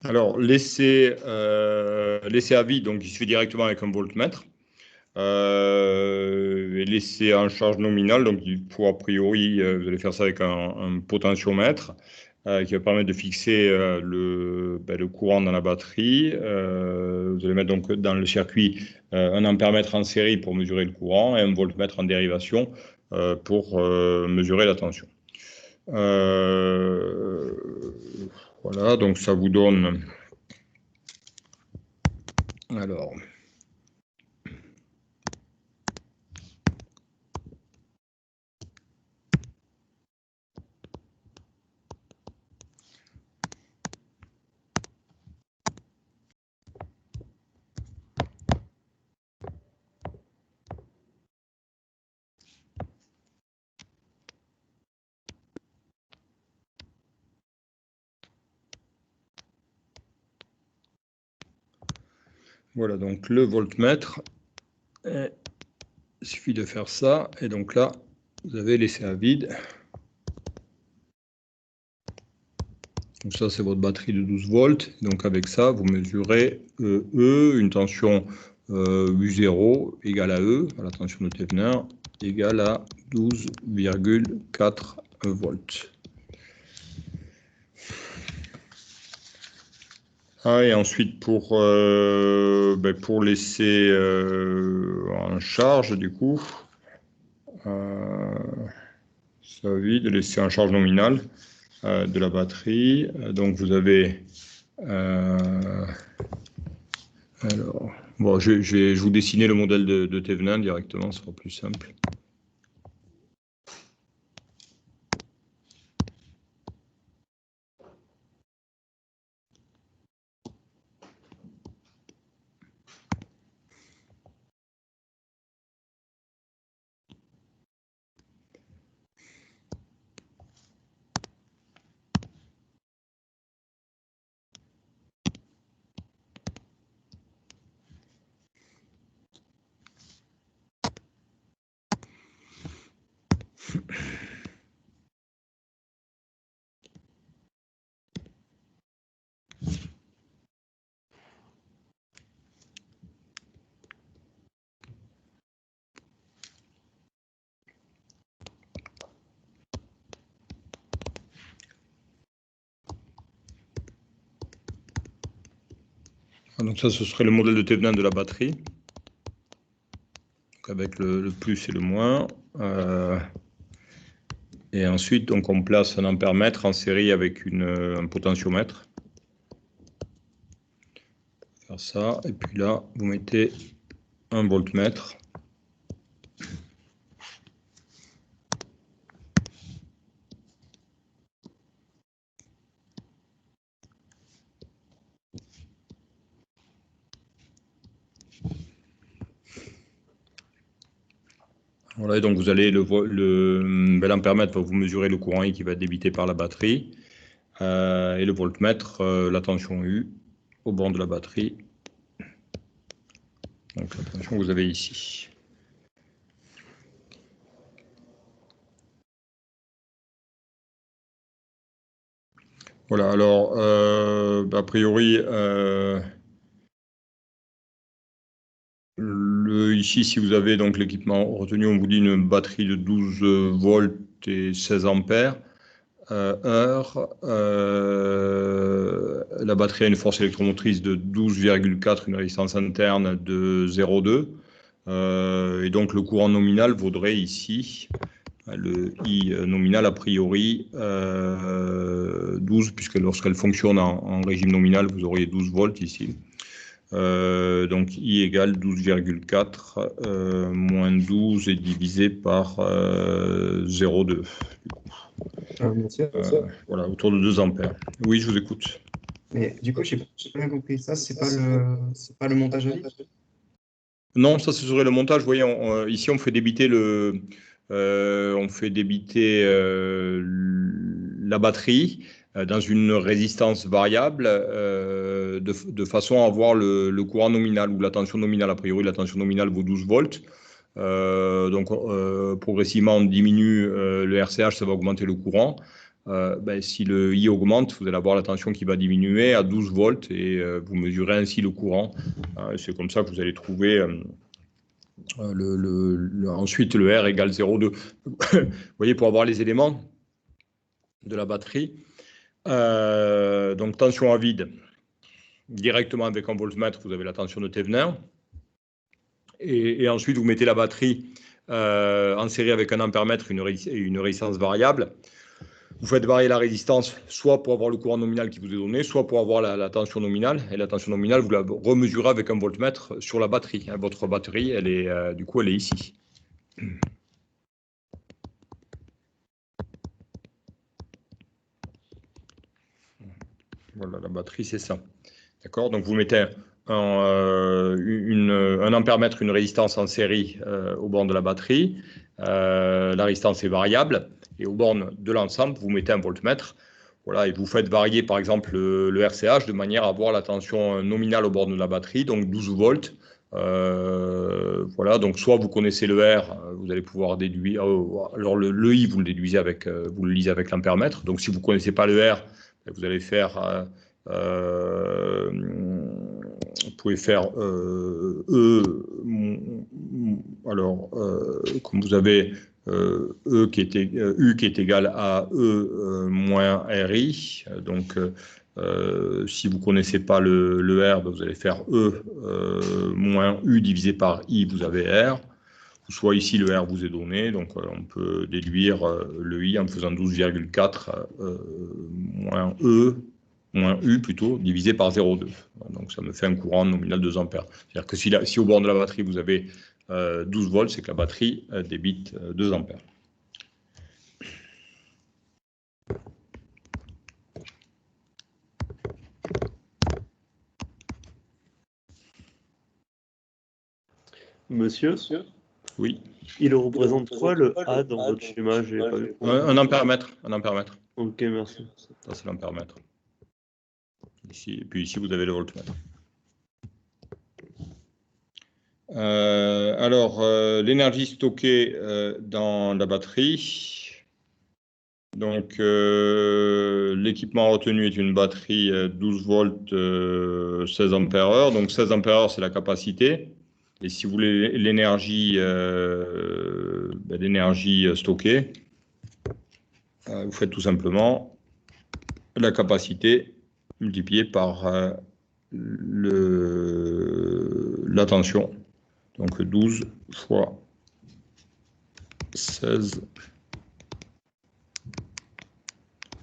Alors, l'essai à vide, donc il se fait directement avec un voltmètre. Et l'essai en charge nominale, donc il faut a priori, vous allez faire ça avec un potentiomètre. qui va permettre de fixer le courant dans la batterie. Vous allez mettre donc dans le circuit un ampèremètre en série pour mesurer le courant et un voltmètre en dérivation pour mesurer la tension. Voilà, donc ça vous donne... Alors... Voilà, donc le voltmètre, il suffit de faire ça, et donc là, vous avez laissé à vide. Donc ça, c'est votre batterie de 12 volts. Donc avec ça, vous mesurez E, une tension U0 égale à E, à la tension de Thevenin, égale à 12,4 volts. Et ensuite, pour laisser en charge, du coup, ça vide, laisser en charge nominale de la batterie. Donc, vous avez... alors, bon, je vous dessiner le modèle de Thevenin directement, ce sera plus simple. Donc ça, ce serait le modèle de Thevenin de la batterie, donc avec le plus et le moins. Et ensuite, donc, on place un ampèremètre en série avec un potentiomètre. Faire ça, et puis là, vous mettez un voltmètre. Voilà, et donc vous allez l'ampèremètre va vous mesurer le courant I qui va être débité par la batterie, et le voltmètre, la tension U au bord de la batterie. Donc la tension que vous avez ici. Voilà, alors a priori, ici, si vous avez donc l'équipement retenu, on vous dit une batterie de 12 volts et 16 ampères heure. La batterie a une force électromotrice de 12,4, une résistance interne de 0,2. Et donc le courant nominal vaudrait ici, le I nominal a priori 12, puisque lorsqu'elle fonctionne en régime nominal, vous auriez 12 volts ici. Donc I égale 12,4 moins 12 est divisé par 0,2. Voilà, autour de 2 ampères. Oui, je vous écoute. Mais du coup, je n'ai pas bien compris. Ça, c'est pas le montage à vide? Non, ça, ce serait le montage. Vous voyez, ici, on fait débiter la batterie dans une résistance variable de façon à avoir le courant nominal ou la tension nominale. A priori, la tension nominale vaut 12 volts. Donc, progressivement, on diminue le RCH, ça va augmenter le courant. Si le I augmente, vous allez avoir la tension qui va diminuer à 12 volts et vous mesurez ainsi le courant. C'est comme ça que vous allez trouver ensuite le R égale 0,2. Vous voyez, pour avoir les éléments de la batterie, Donc, tension à vide. Directement avec un voltmètre, vous avez la tension de Thevenin. Et ensuite, vous mettez la batterie en série avec un ampèremètre et une résistance variable. Vous faites varier la résistance, soit pour avoir le courant nominal qui vous est donné, soit pour avoir la tension nominale. Et la tension nominale, vous la remesurez avec un voltmètre sur la batterie. Votre batterie, elle est, du coup, elle est ici. Voilà, la batterie, c'est ça. D'accord? Donc, vous mettez un ampèremètre, une résistance en série au borne de la batterie. La résistance est variable. Et au borne de l'ensemble, vous mettez un voltmètre. Voilà, et vous faites varier, par exemple, le RCH de manière à avoir la tension nominale au borne de la batterie, donc 12 volts. Voilà, donc soit vous connaissez le R, vous allez pouvoir déduire. Alors, le I, vous le déduisez avec, vous le lisez avec l'ampèremètre. Donc, si vous ne connaissez pas le R, vous allez faire. Vous pouvez faire E. Alors, comme vous avez U qui est égal à E moins RI, donc si vous ne connaissez pas le R, vous allez faire E moins U divisé par I, vous avez R. Soit ici le R vous est donné, donc on peut déduire le I en faisant 12,4 moins E, moins U plutôt, divisé par 0,2. Donc ça me fait un courant nominal de 2 ampères. C'est-à-dire que si au bord de la batterie vous avez 12 volts, c'est que la batterie débite 2 ampères. Monsieur, Oui. il représente quoi le A dans votre schéma? J'ai pas vu. Un ampèremètre. Un ampèremètre. Ok, merci. Ça, c'est l'ampèremètre. Ici, et puis ici, vous avez le voltmètre. Alors, l'énergie stockée dans la batterie. Donc, l'équipement retenu est une batterie 12 volts, 16 ampères-heure. Donc, 16 ampères-heure, c'est la capacité. Et si vous voulez l'énergie stockée, vous faites tout simplement la capacité multipliée par la tension. Donc 12 fois 16.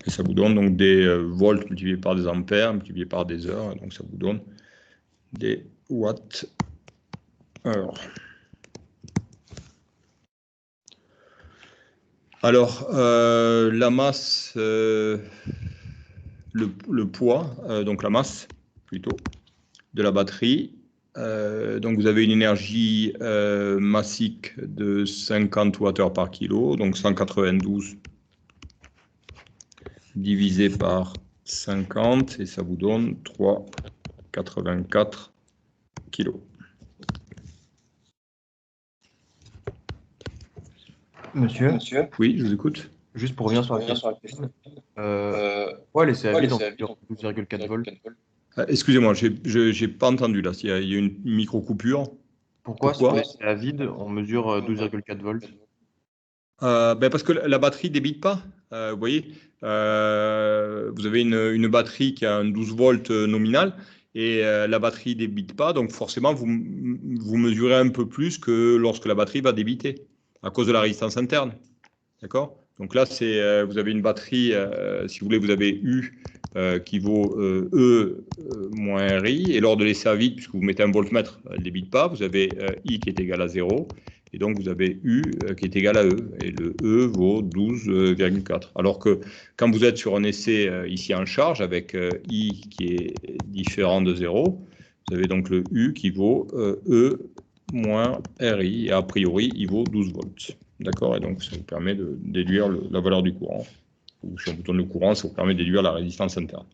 Et ça vous donne donc des volts multipliés par des ampères, multipliés par des heures. Donc ça vous donne des watts-heure. Alors, la masse, le poids, donc la masse plutôt, de la batterie. Donc vous avez une énergie massique de 50 Wh par kilo, donc 192 divisé par 50, et ça vous donne 3,84 kg. Monsieur, Oui, je vous écoute. juste pour revenir sur la question, pourquoi laisser à vide en mesure 12,4 volts? Excusez-moi, j'ai pas entendu là. Il y a une micro-coupure. Pourquoi si on laisse à vide, on mesure 12,4 volts? Parce que la batterie ne débite pas. Vous voyez, vous avez une batterie qui a un 12 volts nominal et la batterie ne débite pas. Donc forcément, vous mesurez un peu plus que lorsque la batterie va débiter à cause de la résistance interne. D'accord? Donc là, vous avez une batterie, si vous voulez, vous avez U qui vaut E moins RI. Et lors de l'essai à vide, puisque vous mettez un voltmètre, elle ne débite pas. Vous avez I qui est égal à 0. Et donc, vous avez U qui est égal à E. Et le E vaut 12,4. Alors que quand vous êtes sur un essai ici en charge, avec I qui est différent de 0, vous avez donc le U qui vaut E moins RI. Et a priori, il vaut 12 volts. D'accord? Et donc, ça vous permet de déduire la valeur du courant. Ou si on vous donne le courant, ça vous permet de déduire la résistance interne.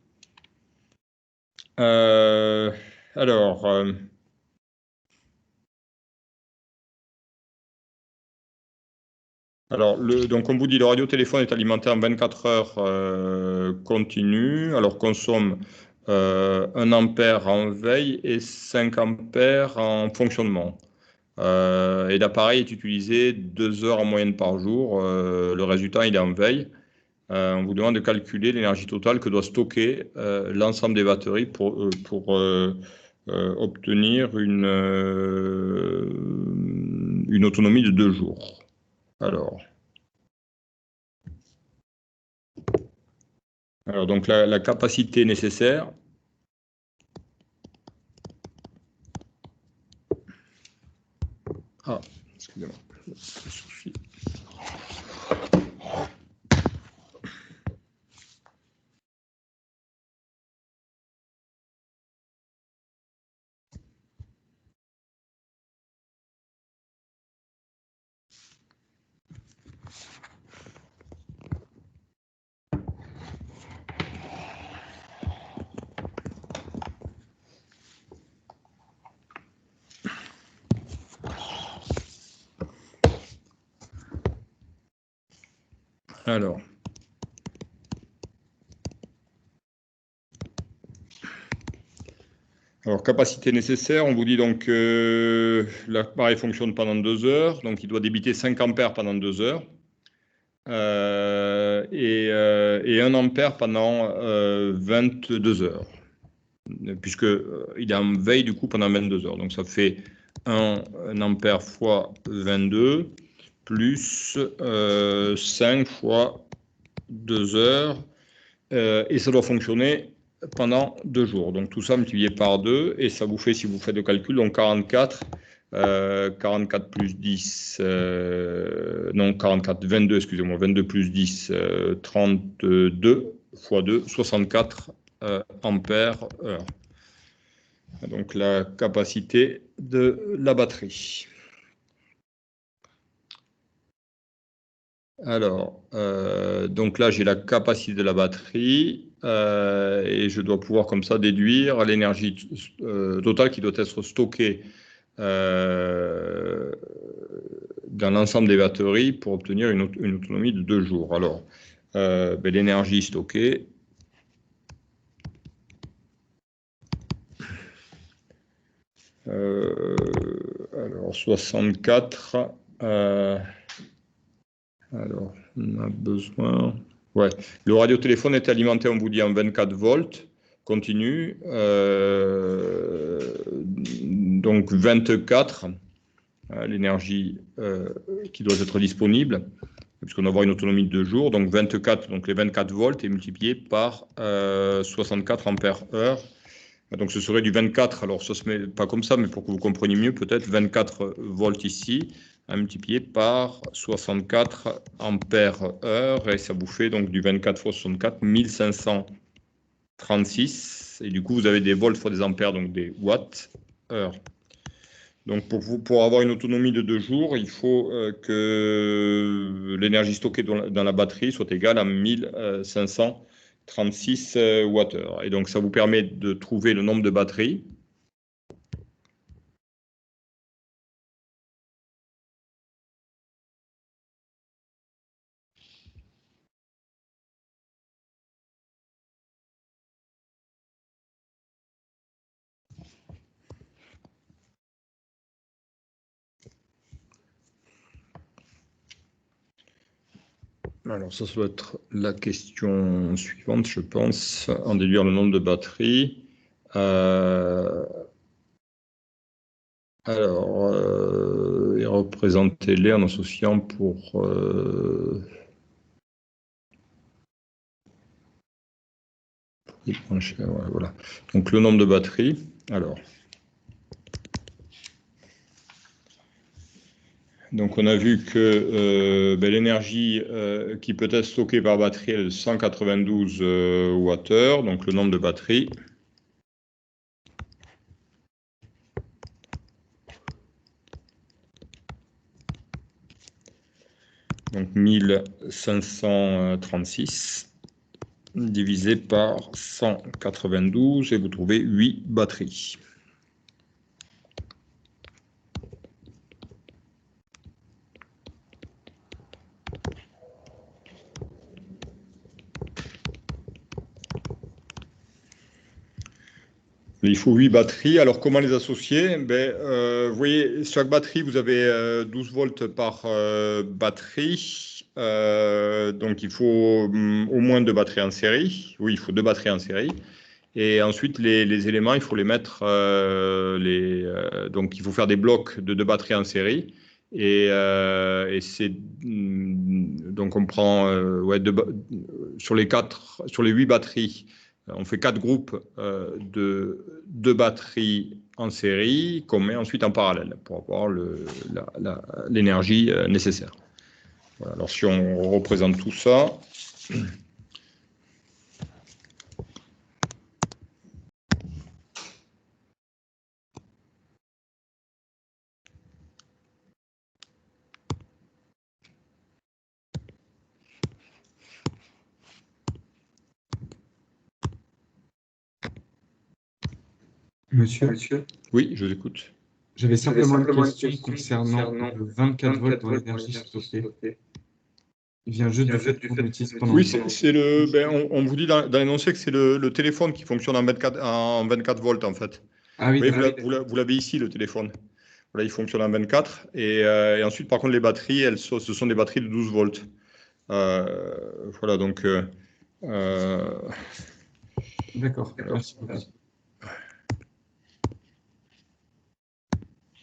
Donc, on vous dit, le radiotéléphone est alimenté en 24 heures continu. Alors, consomme 1 ampère en veille et 5 ampères en fonctionnement. Et l'appareil est utilisé 2 heures en moyenne par jour. Le résultat, il est en veille. on vous demande de calculer l'énergie totale que doit stocker l'ensemble des batteries pour obtenir une autonomie de 2 jours. Alors donc la capacité nécessaire. Ah, excusez-moi. Alors, capacité nécessaire, on vous dit donc que l'appareil fonctionne pendant 2 heures, donc il doit débiter 5 ampères pendant 2 heures et 1 ampère pendant 22 heures, puisqu'il est en veille du coup pendant 22 heures. Donc ça fait 1 ampère fois 22 plus 5 fois 2 heures, et ça doit fonctionner pendant 2 jours. Donc tout ça multiplié par 2, et ça vous fait, si vous faites le calcul, donc 44, 44 plus 10, non 44, 22, excusez-moi, 22 plus 10, 32 fois 2, 64 ampères heure. Donc la capacité de la batterie. Alors, donc là, j'ai la capacité de la batterie et je dois pouvoir comme ça déduire l'énergie totale qui doit être stockée dans l'ensemble des batteries pour obtenir une autonomie de 2 jours. Alors, l'énergie stockée, alors 64, alors on a besoin... Ouais, le radiotéléphone est alimenté, on vous dit, en 24 volts continu, donc 24, l'énergie qui doit être disponible, puisqu'on va avoir une autonomie de 2 jours, donc 24, donc les 24 volts est multiplié par 64 ampères heure. Donc ce serait du 24, alors ça se met pas comme ça, mais pour que vous compreniez mieux, peut-être 24 volts ici, à multiplier par 64 ampères heure, et ça vous fait donc du 24 fois 64, 1536, et du coup vous avez des volts fois des ampères, donc des watts heure. Donc pour avoir une autonomie de 2 jours, il faut que l'énergie stockée dans la batterie soit égale à 1536 Wh. Et donc ça vous permet de trouver le nombre de batteries. Alors ça doit être la question suivante, je pense, en déduire le nombre de batteries. Alors, et représentez-les en associant pour... voilà. Donc le nombre de batteries, alors... Donc on a vu que l'énergie qui peut être stockée par batterie est de 192 Wh, donc le nombre de batteries. Donc 1536 divisé par 192 et vous trouvez 8 batteries. Il faut 8 batteries. Alors, comment les associer? Vous voyez, chaque batterie, vous avez 12 volts par batterie. Donc, il faut au moins 2 batteries en série. Oui, il faut 2 batteries en série. Et ensuite, les éléments, il faut les mettre. Donc, il faut faire des blocs de 2 batteries en série. Et donc, on prend sur les 8 batteries. On fait 4 groupes de 2 batteries en série qu'on met ensuite en parallèle pour avoir l'énergie nécessaire. Voilà, alors si on représente tout ça, Monsieur, oui, je vous écoute. j'avais simplement une question concernant le 24 volts dans l'énergie stockée. Il vient juste du fait qu'on l'utilise pendant Oui, longtemps. on vous dit dans l'énoncé que c'est le téléphone qui fonctionne en 24 volts en fait. Ah oui, Oui, d'accord. vous l'avez ici, le téléphone. Voilà, il fonctionne en 24. Et ensuite, par contre, les batteries, ce sont des batteries de 12 volts. Voilà, donc... D'accord, merci beaucoup.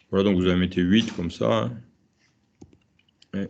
Voilà, donc vous en mettez 8 comme ça. Hein. Et-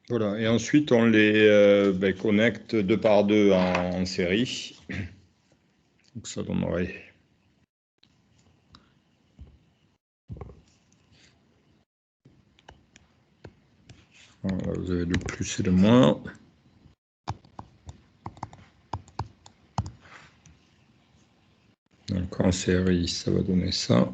Voilà, et ensuite, on les connecte 2 par 2 en série. Donc ça donnerait... Voilà, vous avez le plus et le moins. Donc en série, ça va donner ça.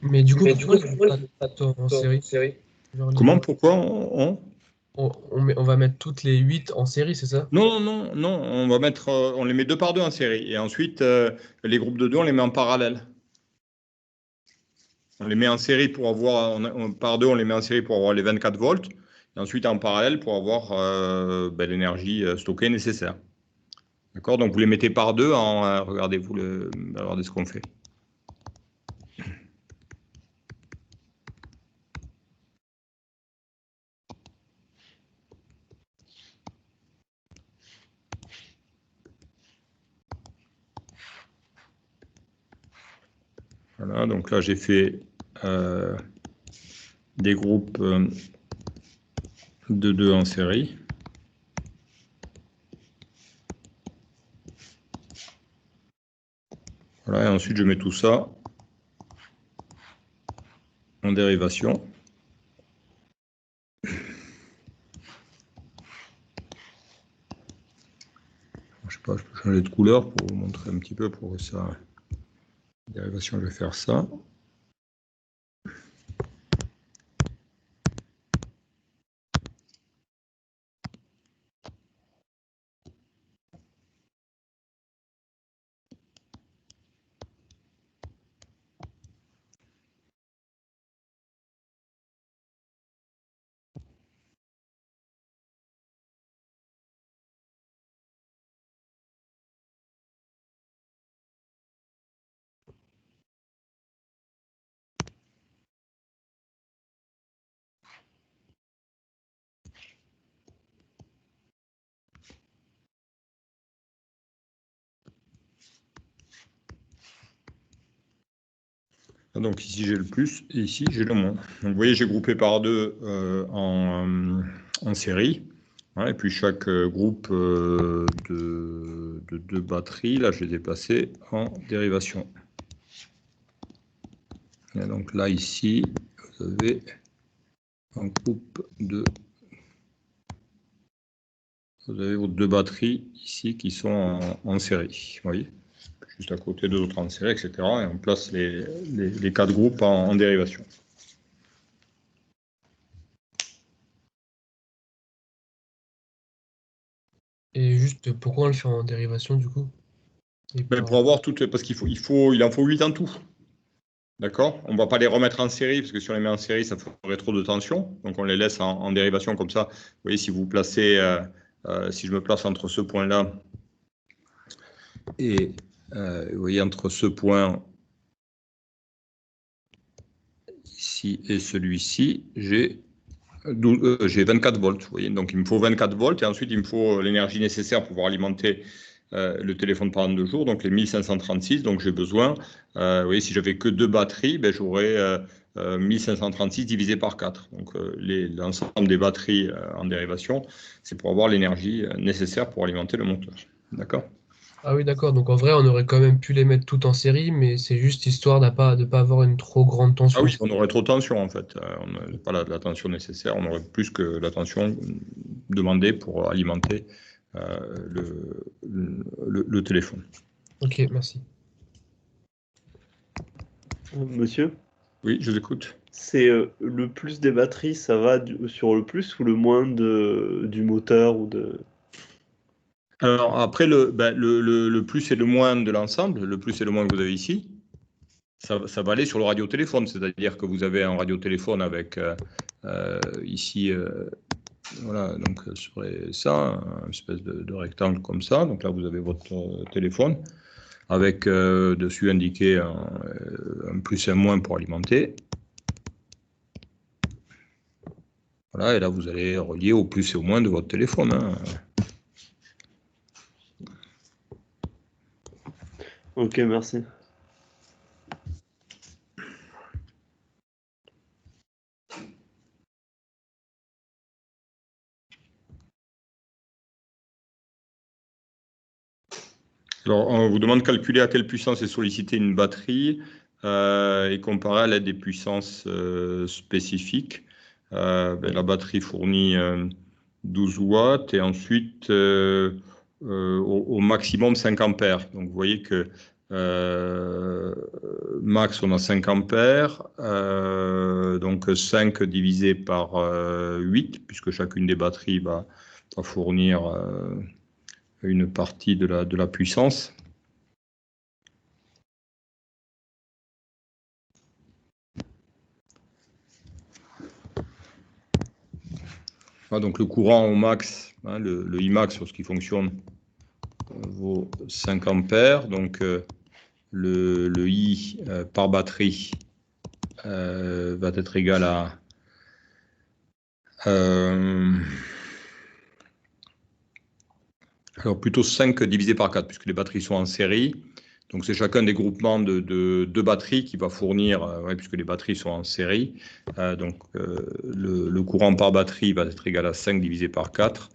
Mais du coup, pourquoi tu mets pas tout en série? Genre Comment, pourquoi on va mettre toutes les 8 en série, c'est ça? Non, non, non, on les met 2 par 2 en série. Et ensuite, les groupes de 2, on les met en parallèle. On les met en série pour avoir, par 2, on les met en série pour avoir les 24 volts. Et ensuite, en parallèle, pour avoir l'énergie stockée nécessaire. D'accord? Donc, vous les mettez par 2, regardez-vous, regardez ce qu'on fait. Voilà, donc là, j'ai fait des groupes de 2 en série. Voilà, et ensuite, je mets tout ça en dérivation. pas, je peux changer de couleur pour vous montrer un petit peu pour ça. Dérivation, je vais faire ça. Donc ici j'ai le plus et ici j'ai le moins. Donc vous voyez, j'ai groupé par deux en série. Hein, et puis chaque groupe de batteries, là je les ai passés en dérivation. Et donc là ici, vous avez un groupe de... Vous avez vos deux batteries ici qui sont en série. Vous voyez, juste à côté de l'autre en série, etc. Et on place les quatre groupes en dérivation. Et juste, pourquoi on le fait en dérivation, du coup? Mais pour avoir toutes, parce il en faut 8 en tout. D'accord? On ne va pas les remettre en série, parce que si on les met en série, ça ferait trop de tension. Donc on les laisse en dérivation comme ça. Vous voyez, si vous placez, si je me place entre ce point-là et vous voyez, entre ce point ici et celui-ci, j'ai 24 volts. Vous voyez, donc il me faut 24 volts et ensuite il me faut l'énergie nécessaire pour pouvoir alimenter le téléphone pendant 2 jours, donc les 1536. Donc j'ai besoin, vous voyez, si j'avais que 2 batteries, ben, j'aurais 1536 divisé par 4. Donc l'ensemble des batteries en dérivation, c'est pour avoir l'énergie nécessaire pour alimenter le moteur. D'accord? Ah oui, d'accord. Donc en vrai, on aurait quand même pu les mettre toutes en série, mais c'est juste histoire de pas avoir une trop grande Ah tension. oui, on aurait trop de tension en fait. On n'a pas la tension nécessaire, on aurait plus que la tension demandée pour alimenter le téléphone. Ok, merci. Monsieur, Oui, je l'écoute. c'est le plus des batteries, ça va sur le plus ou le moins du moteur ou de... Alors après, le plus et le moins de l'ensemble, le plus et le moins que vous avez ici, ça va aller sur le radiotéléphone, c'est-à-dire que vous avez un radiotéléphone avec ici, voilà, donc ce serait ça, une espèce de rectangle comme ça. Donc là, vous avez votre téléphone avec dessus indiqué un plus et un moins pour alimenter. Voilà, et là, vous allez relier au plus et au moins de votre téléphone. Hein. Ok, merci. Alors, on vous demande de calculer à quelle puissance est sollicitée une batterie et comparer à l'aide des puissances spécifiques. La batterie fournit 12 watts et ensuite au maximum 5 ampères. Donc, vous voyez que max, on a 5 ampères, donc 5 divisé par 8, puisque chacune des batteries va fournir une partie de la puissance. Voilà, donc le courant au max, hein, le Imax sur ce qui fonctionne, vaut 5 ampères. Donc le I par batterie va être égal à alors plutôt 5 divisé par 4, puisque les batteries sont en série. Donc c'est chacun des groupements de batteries qui va fournir, puisque les batteries sont en série. Le courant par batterie va être égal à 5 divisé par 4.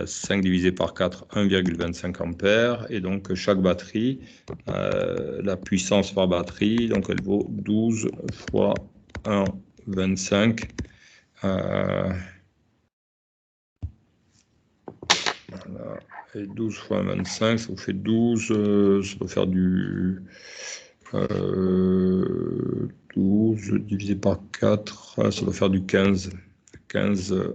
5 divisé par 4, 1,25 ampères. Et donc chaque batterie, la puissance par batterie, donc elle vaut 12 fois 1,25. Voilà. Et 12 fois 25, ça vous fait 12. Ça doit faire du 12 divisé par 4, ça doit faire du 15. 15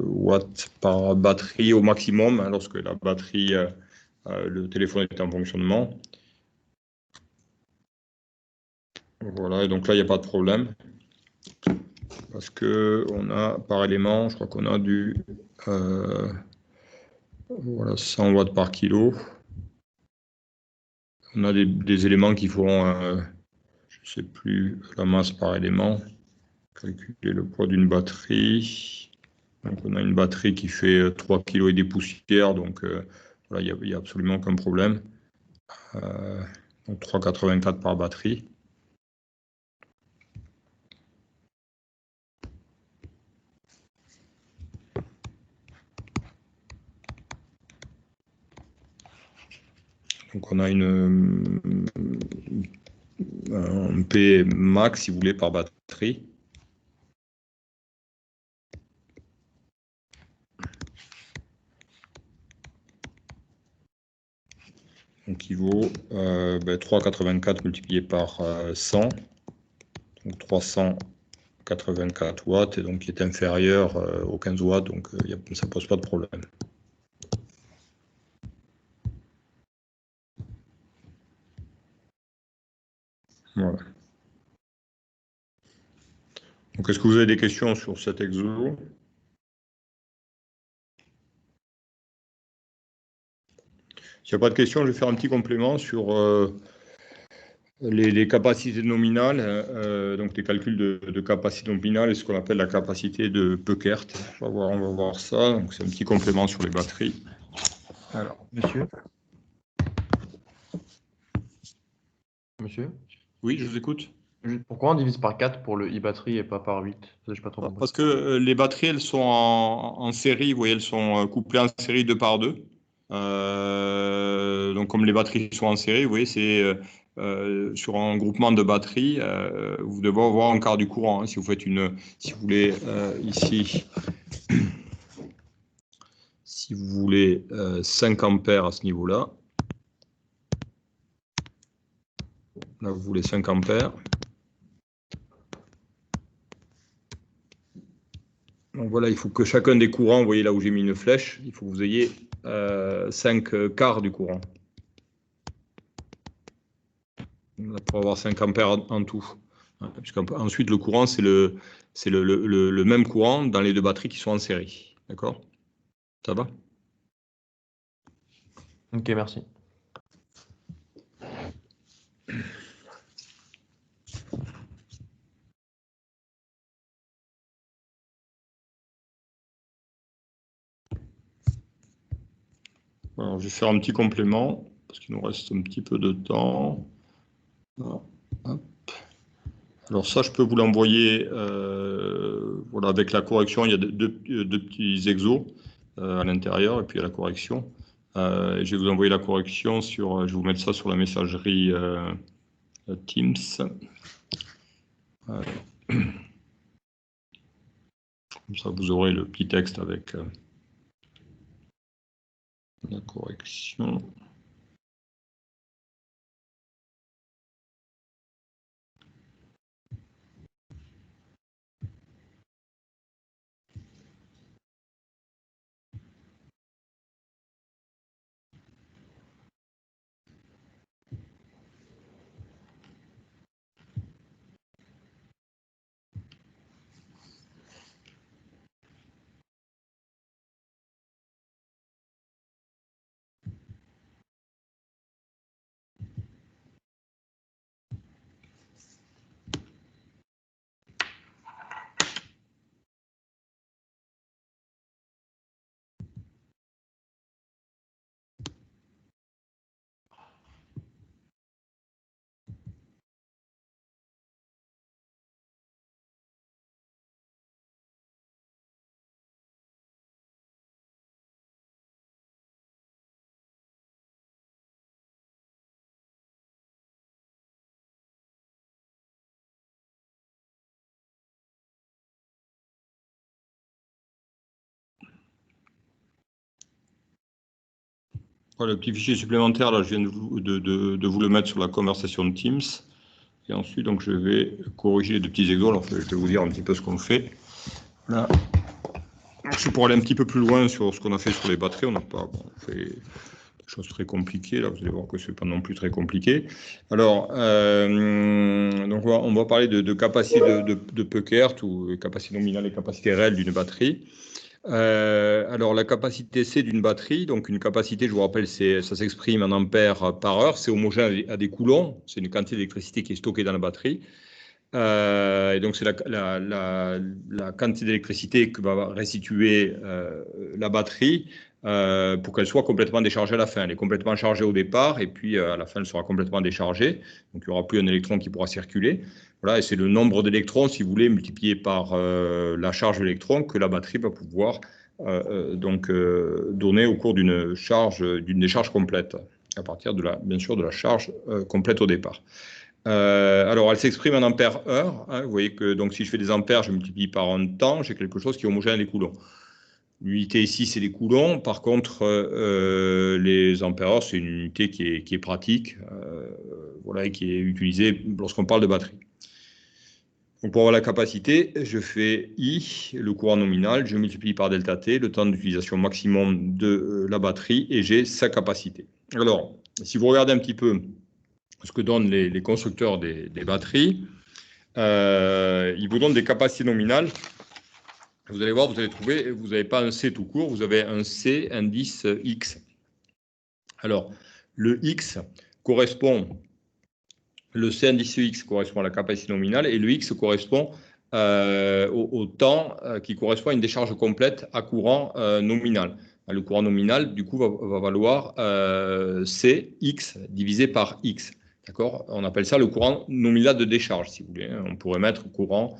watts par batterie au maximum, hein, lorsque la batterie, le téléphone est en fonctionnement. Voilà, et donc là, il n'y a pas de problème. Parce que on a par élément, je crois qu'on a du voilà, 100 watts par kilo. On a des éléments qui font, je ne sais plus, la masse par élément. Calculer le poids d'une batterie. Donc on a une batterie qui fait 3 kg et des poussières, donc voilà, il n'y a absolument aucun problème. Donc 3,84 par batterie. Donc on a un P max, si vous voulez, par batterie. Donc qui vaut 3,84 multiplié par 100, donc 384 watts, et donc qui est inférieur aux 15 watts, donc ça ne pose pas de problème. Voilà. Donc est-ce que vous avez des questions sur cet exo? S'il n'y a pas de questions, je vais faire un petit complément sur les capacités nominales, donc les calculs de capacité nominale et ce qu'on appelle la capacité de Peukert. On va voir ça. Donc c'est un petit complément sur les batteries. Alors, monsieur. Monsieur, Oui, je vous écoute. pourquoi on divise par 4 pour le e-batterie et pas par 8? Ça, j'ai pas trop compris. Parce que les batteries, elles sont en série, vous voyez, elles sont couplées en série 2 par 2. Donc comme les batteries sont en série, vous voyez, c'est sur un groupement de batteries, vous devez avoir un quart du courant. Hein, si vous faites si vous voulez ici, si vous voulez 5 ampères à ce niveau-là, là vous voulez 5 ampères. Donc voilà, il faut que chacun des courants, vous voyez là où j'ai mis une flèche, il faut que vous ayez 5 quarts du courant. Pour avoir 5 ampères en tout. Ensuite, le courant, c'est le même courant dans les deux batteries qui sont en série. D'accord? Ça va? Ok, merci. Alors, je vais faire un petit complément, parce qu'il nous reste un petit peu de temps. Voilà. Hop. Alors ça, je peux vous l'envoyer voilà, avec la correction. Il y a deux petits exos à l'intérieur, et puis il y a la correction. Je vais vous envoyer la correction je vais vous mettre ça sur la messagerie Teams. Comme ça, vous aurez le petit texte avec la correction. Voilà, le petit fichier supplémentaire, là, je viens de vous le mettre sur la conversation de Teams. Et ensuite, donc, je vais corriger les deux petits exemples. Alors, je vais vous dire un petit peu ce qu'on fait. Là. C'est pour aller un petit peu plus loin sur ce qu'on a fait sur les batteries. On n'a pas fait des choses très compliquées. Là, vous allez voir que ce n'est pas non plus très compliqué. Alors, donc on va parler de capacité de Peukert, ou capacité nominale et capacité réelle d'une batterie. Alors, la capacité C d'une batterie, donc une capacité, je vous rappelle, ça s'exprime en ampères par heure, c'est homogène à des coulombs, c'est une quantité d'électricité qui est stockée dans la batterie. Et donc, c'est la quantité d'électricité que va restituer la batterie pour qu'elle soit complètement déchargée à la fin. Elle est complètement chargée au départ, et puis à la fin, elle sera complètement déchargée. Donc, il n'y aura plus un électron qui pourra circuler. Voilà, et c'est le nombre d'électrons, si vous voulez, multiplié par la charge d'électrons que la batterie va pouvoir donner au cours d'une décharge complète, à partir bien sûr de la charge complète au départ. Alors, elle s'exprime en ampères heure. Hein, vous voyez que donc, si je fais des ampères, je multiplie par un temps, j'ai quelque chose qui est homogène à des coulomb. L'unité ici, c'est les coulombs. Par contre, les ampères heure, c'est une unité qui est pratique, voilà, et qui est utilisée lorsqu'on parle de batterie. Donc, pour avoir la capacité, je fais I, le courant nominal, je multiplie par delta T, le temps d'utilisation maximum de la batterie, et j'ai sa capacité. Alors, si vous regardez un petit peu ce que donnent les constructeurs des batteries, ils vous donnent des capacités nominales. Vous allez voir, vous allez trouver, vous n'avez pas un C tout court, vous avez un C indice X. Alors, le X correspond, le C indice X correspond à la capacité nominale, et le X correspond au temps qui correspond à une décharge complète à courant nominal. Le courant nominal, du coup, va valoir CX divisé par X. D'accord ? On appelle ça le courant nominal de décharge, si vous voulez. On pourrait mettre courant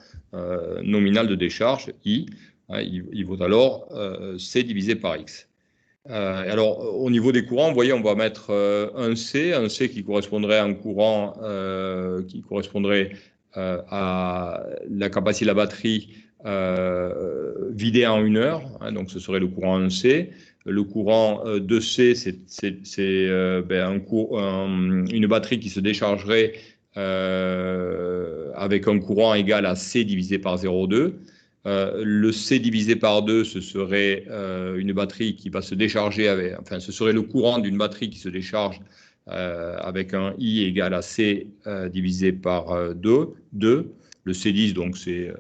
nominal de décharge, I. Il vaut alors C divisé par X. Alors, au niveau des courants, vous voyez, on va mettre un C qui correspondrait à un courant qui correspondrait à la capacité de la batterie vidée en 1 heure. Hein, donc, ce serait le courant 1C. Le courant 2C, c'est une batterie qui se déchargerait avec un courant égal à C divisé par 0,2. Le C divisé par 2, ce serait une batterie qui va se décharger ce serait le courant d'une batterie qui se décharge avec un I égal à C divisé par 2. Le C10, donc c'est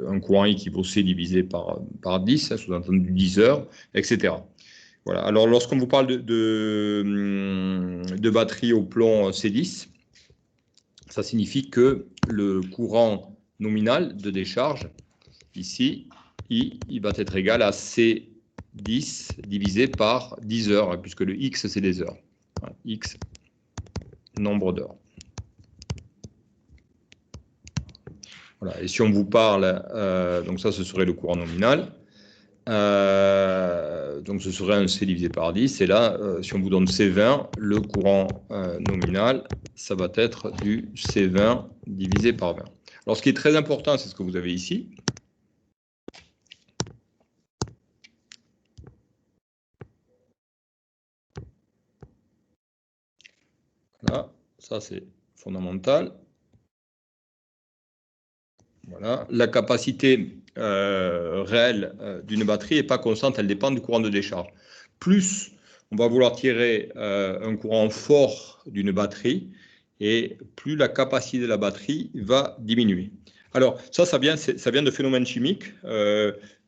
un courant I qui vaut C divisé par 10, sous-entendu 10 heures, etc. Voilà. Alors, lorsqu'on vous parle de batterie au plomb C10, ça signifie que le courant nominal de décharge, ici, I, il va être égal à C10 divisé par 10 heures, puisque le X, c'est des heures. X, nombre d'heures. Voilà. Et si on vous parle, donc ça, ce serait le courant nominal. Donc ce serait un C divisé par 10. Et là, si on vous donne C20, le courant nominal, ça va être du C20 divisé par 20. Alors, ce qui est très important, c'est ce que vous avez ici. Voilà, ça c'est fondamental. Voilà. La capacité réelle d'une batterie n'est pas constante, elle dépend du courant de décharge. Plus on va vouloir tirer un courant fort d'une batterie, et plus la capacité de la batterie va diminuer. Alors, ça vient de phénomènes chimiques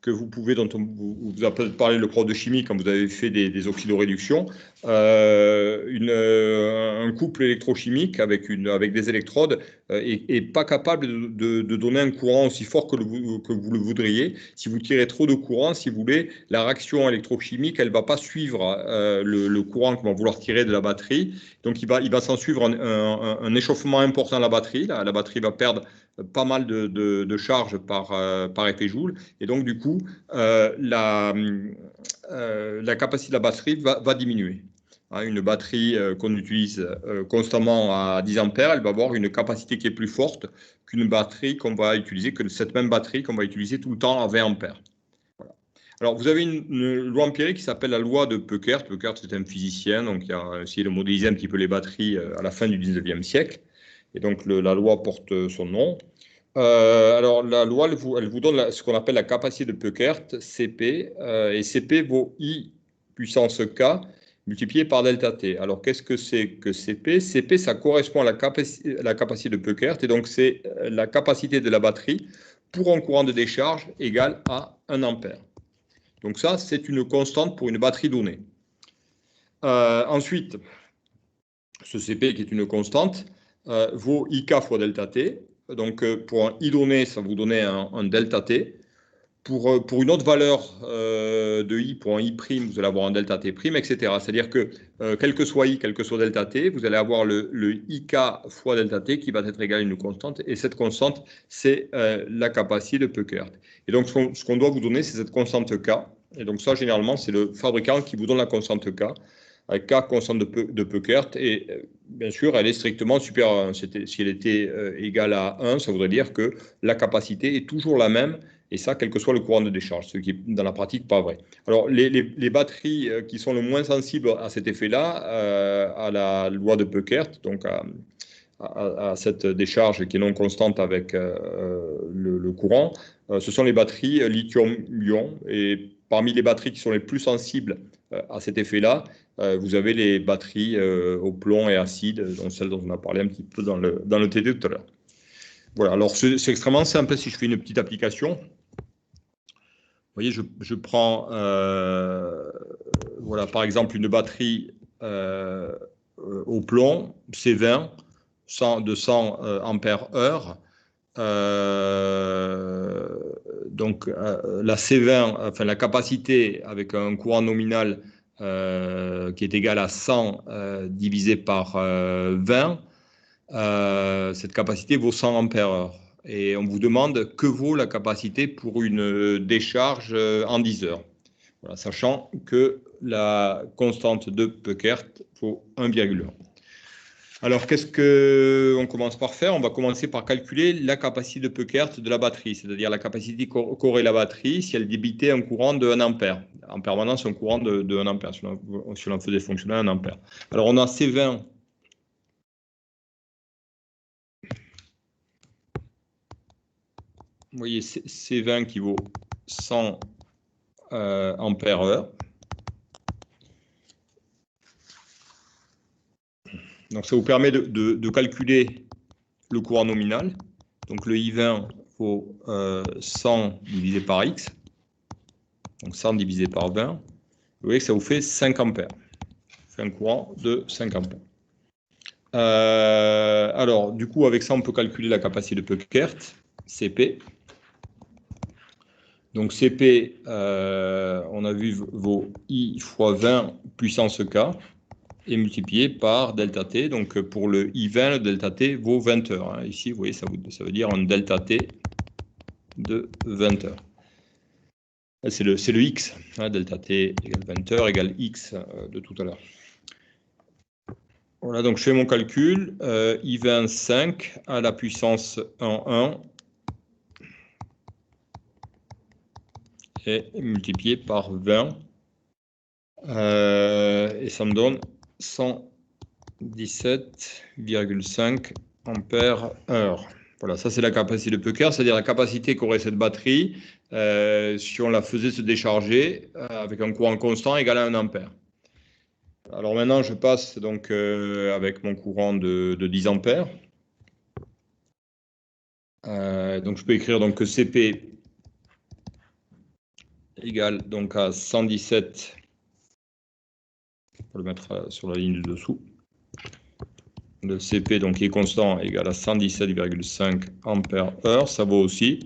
que vous pouvez, dont vous a peut-être parlé le prof de chimie quand vous avez fait des oxydoréductions. Un couple électrochimique avec des électrodes est pas capable de donner un courant aussi fort que vous le voudriez. Si vous tirez trop de courant, si vous voulez, la réaction électrochimique, elle ne va pas suivre le courant qu'on va vouloir tirer de la batterie. Donc, il va s'en suivre un échauffement important de la batterie. La batterie va perdre pas mal de charge par effet Joule. Et donc, du coup, la capacité de la batterie va diminuer. Une batterie qu'on utilise constamment à 10 ampères, elle va avoir une capacité qui est plus forte qu'une batterie qu'on va utiliser, que cette même batterie qu'on va utiliser tout le temps à 20 ampères. Voilà. Alors, vous avez une loi empirique qui s'appelle la loi de Peukert. Peukert, c'est un physicien, donc il a essayé de modéliser un petit peu les batteries à la fin du 19e siècle. Et donc, la loi porte son nom. Alors, la loi, elle vous donne ce qu'on appelle la capacité de Peukert, CP, et CP vaut I puissance K multiplié par delta T. Alors, qu'est-ce que c'est que CP? CP, ça correspond à la capacité de Peukert, et donc c'est la capacité de la batterie pour un courant de décharge égal à 1 ampère. Donc ça, c'est une constante pour une batterie donnée. Ensuite, ce CP, qui est une constante, vaut IK fois delta T. Donc, pour un I donné, ça vous donne un delta T. Pour une autre valeur de I, pour un I', vous allez avoir un delta T', etc. C'est-à-dire que, quel que soit I, quel que soit delta T, vous allez avoir le IK fois delta T qui va être égal à une constante. Et cette constante, c'est la capacité de Peukert. Et donc, ce qu'on doit vous donner, c'est cette constante K. Et donc, ça, généralement, c'est le fabricant qui vous donne la constante K. Avec K, constante de Peukert. Et bien sûr, elle est strictement supérieure à 1. Si elle était égale à 1, ça voudrait dire que la capacité est toujours la même. Et ça, quel que soit le courant de décharge, ce qui est dans la pratique pas vrai. Alors, les batteries qui sont le moins sensibles à cet effet-là, à la loi de Peukert, donc à cette décharge qui est non constante avec le courant, ce sont les batteries lithium-ion. Et parmi les batteries qui sont les plus sensibles à cet effet-là, vous avez les batteries au plomb et acide, dont celles dont on a parlé un petit peu dans le TD tout à l'heure. Voilà, alors c'est extrêmement simple. Si je fais une petite application, vous voyez, je prends, voilà, par exemple, une batterie au plomb, C20, de 100 ampères-heure. Donc, la C20, enfin, la capacité avec un courant nominal qui est égal à 100 divisé par 20, cette capacité vaut 100 ampères-heure. Et on vous demande que vaut la capacité pour une décharge en 10 heures. Voilà, sachant que la constante de Peukert vaut 1,1. Alors, qu'est-ce qu'on commence par faire? On va commencer par calculer la capacité de Peukert de la batterie, c'est-à-dire la capacité qu'aurait la batterie si elle débitait un courant de 1 ampère. En permanence, un courant de 1 ampère, si on faisait fonctionner 1 ampère. Alors, on a C20. Vous voyez, C20 qui vaut 100 ampères-heure. Donc, ça vous permet de calculer le courant nominal. Donc, le I20 vaut 100 divisé par X. Donc, 100 divisé par 20. Vous voyez que ça vous fait 5 ampères. Ça fait un courant de 5 ampères. Alors, du coup, avec ça, on peut calculer la capacité de Peukert, CP. Donc, CP, on a vu, vaut I fois 20 puissance K et multiplié par delta T. Donc, pour le I20, le delta T vaut 20 heures. Hein. Ici, vous voyez, ça veut dire un delta T de 20 heures. C'est le X. Hein, delta T égale 20 heures égale X de tout à l'heure. Voilà, donc je fais mon calcul. I20, 5 à la puissance 1 et multiplié par 20. Et ça me donne 117,5 ampères-heure. Voilà, ça c'est la capacité de Peukert, c'est-à-dire la capacité qu'aurait cette batterie si on la faisait se décharger avec un courant constant égal à 1 ampère. Alors maintenant, je passe donc avec mon courant de 10 ampères. Donc je peux écrire donc que CP égale donc à 117. On va le mettre sur la ligne du dessous. Le CP donc qui est constant égale à 117,5 ampères-heure. Ça vaut aussi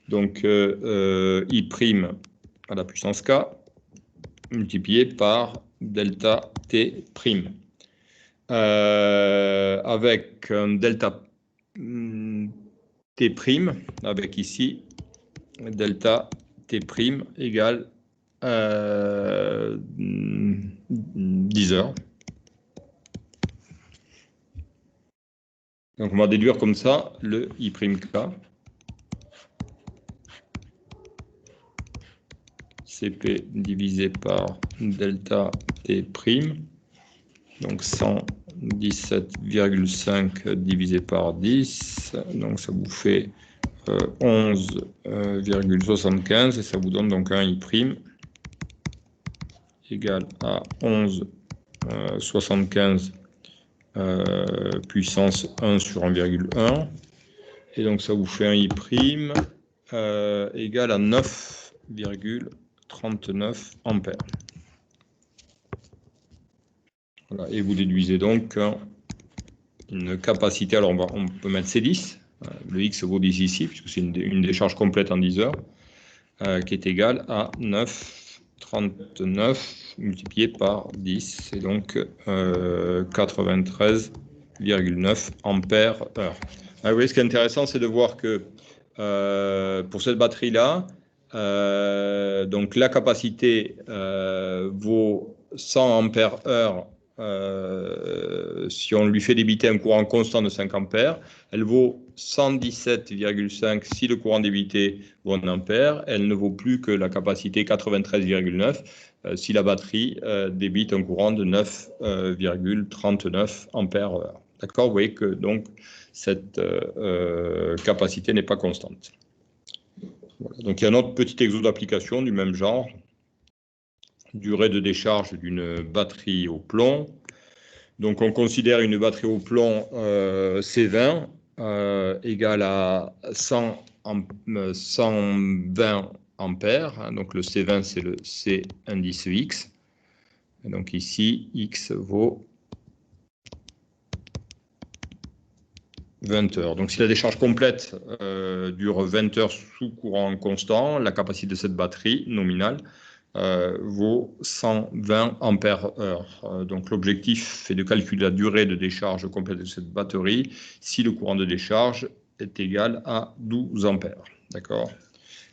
donc I' à la puissance K multiplié par delta T'. Avec un delta T', avec ici delta T' égale 10 heures. Donc on va déduire comme ça le I'K. CP divisé par delta T prime. Donc 117,5 divisé par 10. Donc ça vous fait 11,75 et ça vous donne donc un I prime égal à 11,75 puissance 1 sur 1,1. Et donc ça vous fait un I prime égal à 9,39 ampères. Voilà, et vous déduisez donc une capacité, alors on peut mettre C10, le X vaut 10 ici, puisque c'est une décharge complète en 10 heures, qui est égale à 9,39 multiplié par 10, c'est donc 93,9 ampères heure. Ah, oui, ce qui est intéressant, c'est de voir que pour cette batterie-là, donc la capacité vaut 100 ampères heure si on lui fait débiter un courant constant de 5 ampères. Elle vaut 117,5 si le courant débité vaut 1 ampère. Elle ne vaut plus que la capacité 93,9 si la batterie débite un courant de 9,39 ampères heure. D'accord, vous voyez que donc cette capacité n'est pas constante. Voilà. Donc il y a un autre petit exo d'application du même genre. Durée de décharge d'une batterie au plomb. Donc on considère une batterie au plomb C20 égale à 120 ampères. Hein. Donc le C20 c'est le C indice X. Et donc ici X vaut 20 heures. Donc si la décharge complète dure 20 heures sous courant constant, la capacité de cette batterie nominale vaut 120 ampères heure. Donc l'objectif est de calculer la durée de décharge complète de cette batterie si le courant de décharge est égal à 12 ampères. D'accord ?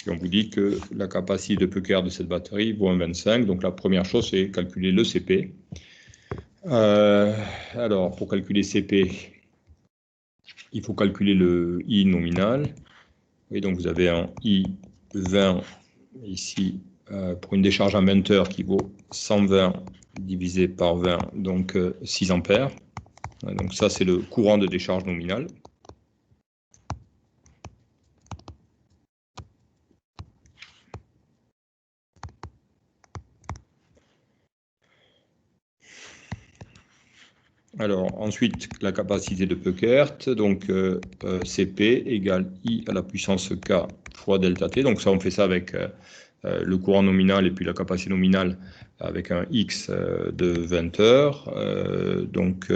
Et on vous dit que la capacité de Peuker de cette batterie vaut 1,25. Donc la première chose, c'est calculer le CP. Alors pour calculer CP, il faut calculer le I nominal. Et donc vous avez un I20 ici pour une décharge en 20 heures qui vaut 120 divisé par 20, donc 6 ampères. Donc ça, c'est le courant de décharge nominal. Alors, ensuite, la capacité de Peuckert, donc CP égale I à la puissance K fois delta T. Donc ça, on fait ça avec le courant nominal et puis la capacité nominale avec un X de 20 heures. Donc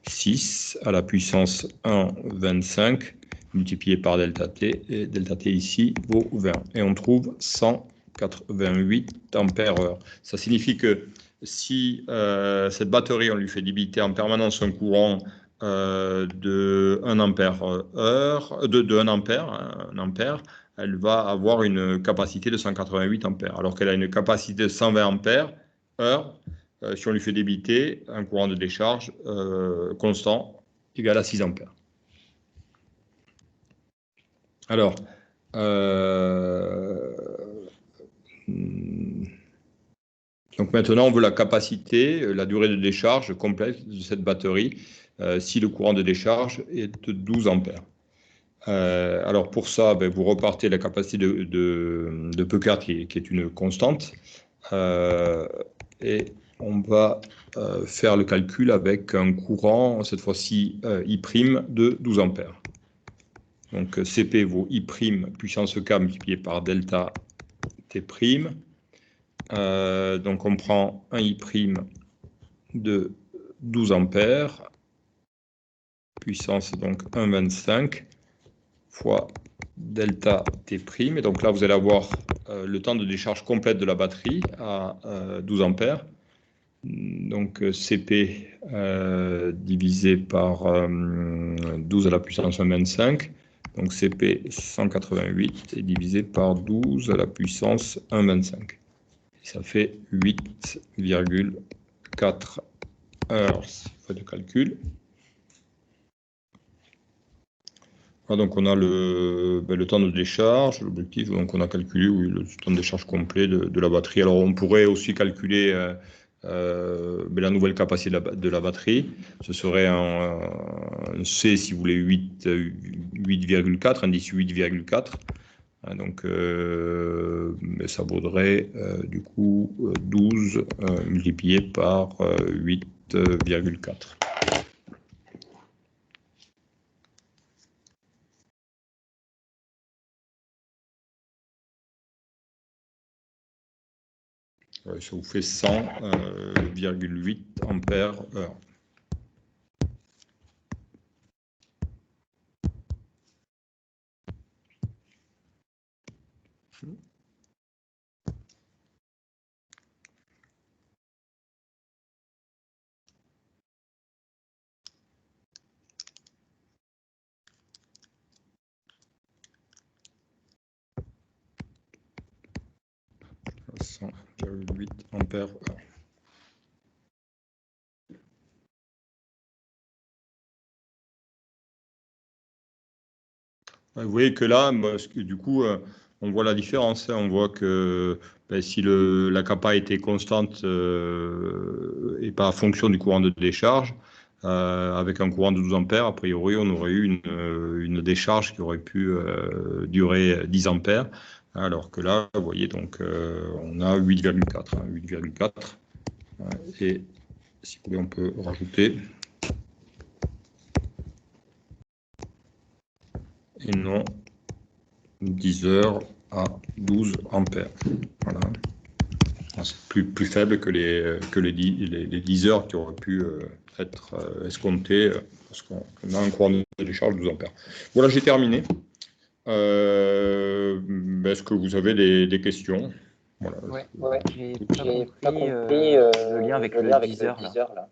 6 à la puissance 1, 25 multiplié par delta T. Et delta T ici vaut 20. Et on trouve 188 ampères heure. Ça signifie que si cette batterie, on lui fait débiter en permanence un courant de 1 ampère heure, de 1 ampère, hein, 1 ampère, elle va avoir une capacité de 188 ampères, alors qu'elle a une capacité de 120 ampères heure si on lui fait débiter un courant de décharge constant égal à 6 ampères. Alors, donc maintenant, on veut la capacité, la durée de décharge complète de cette batterie si le courant de décharge est de 12 ampères. Alors pour ça, vous repartez la capacité de Peuckert qui est une constante et on va faire le calcul avec un courant, cette fois-ci I' de 12 ampères. Donc CP vaut I' puissance K multiplié par delta T'. Donc on prend un I' de 12 ampères, puissance donc 1,25 fois delta T'. Et donc là, vous allez avoir le temps de décharge complète de la batterie à 12 ampères. Donc CP divisé par 12 à la puissance 1,25. Donc CP 188 et divisé par 12 à la puissance 1,25. Ça fait 8,4 heures de calcul. Donc on a le temps de décharge, l'objectif, donc on a calculé oui, le temps de décharge complet de la batterie. Alors on pourrait aussi calculer la nouvelle capacité de la batterie. Ce serait un C, si vous voulez, 8,4, indice 8,4. Donc ça vaudrait du coup 12 multiplié par 8,4. Ça vous fait 100,8 ampères heure. « 100,8 ampères heure. » Vous voyez que là, du coup, on voit la différence. On voit que si la capa était constante et pas en fonction du courant de décharge, avec un courant de 12 ampères, a priori, on aurait eu une décharge qui aurait pu durer 10 ampères. Alors que là, vous voyez, donc, on a 8,4. 8,4. Et si vous voulez, on peut rajouter. Et non 10 heures à 12 ampères. Voilà. C'est plus faible que les 10 heures qui auraient pu être escomptées parce qu'on a un courant de décharge de 12 ampères. Voilà, j'ai terminé. Est-ce que vous avez des questions? Voilà. Ouais, j'ai pas compris le lien avec le 10 heures là.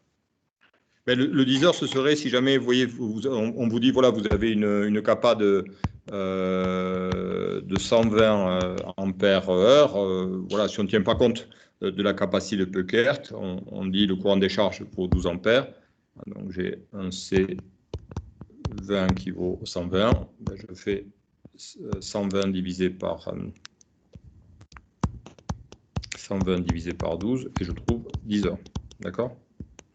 Ben, le 10 heures, ce serait si jamais vous voyez, on vous dit voilà, vous avez une capa de 120 ampères heure. Voilà, si on ne tient pas compte de la capacité de Peukert, on dit le courant de décharge pour 12 ampères. Donc j'ai un C20 qui vaut 120. Ben, je fais 120 divisé par 12 et je trouve 10 heures. D'accord?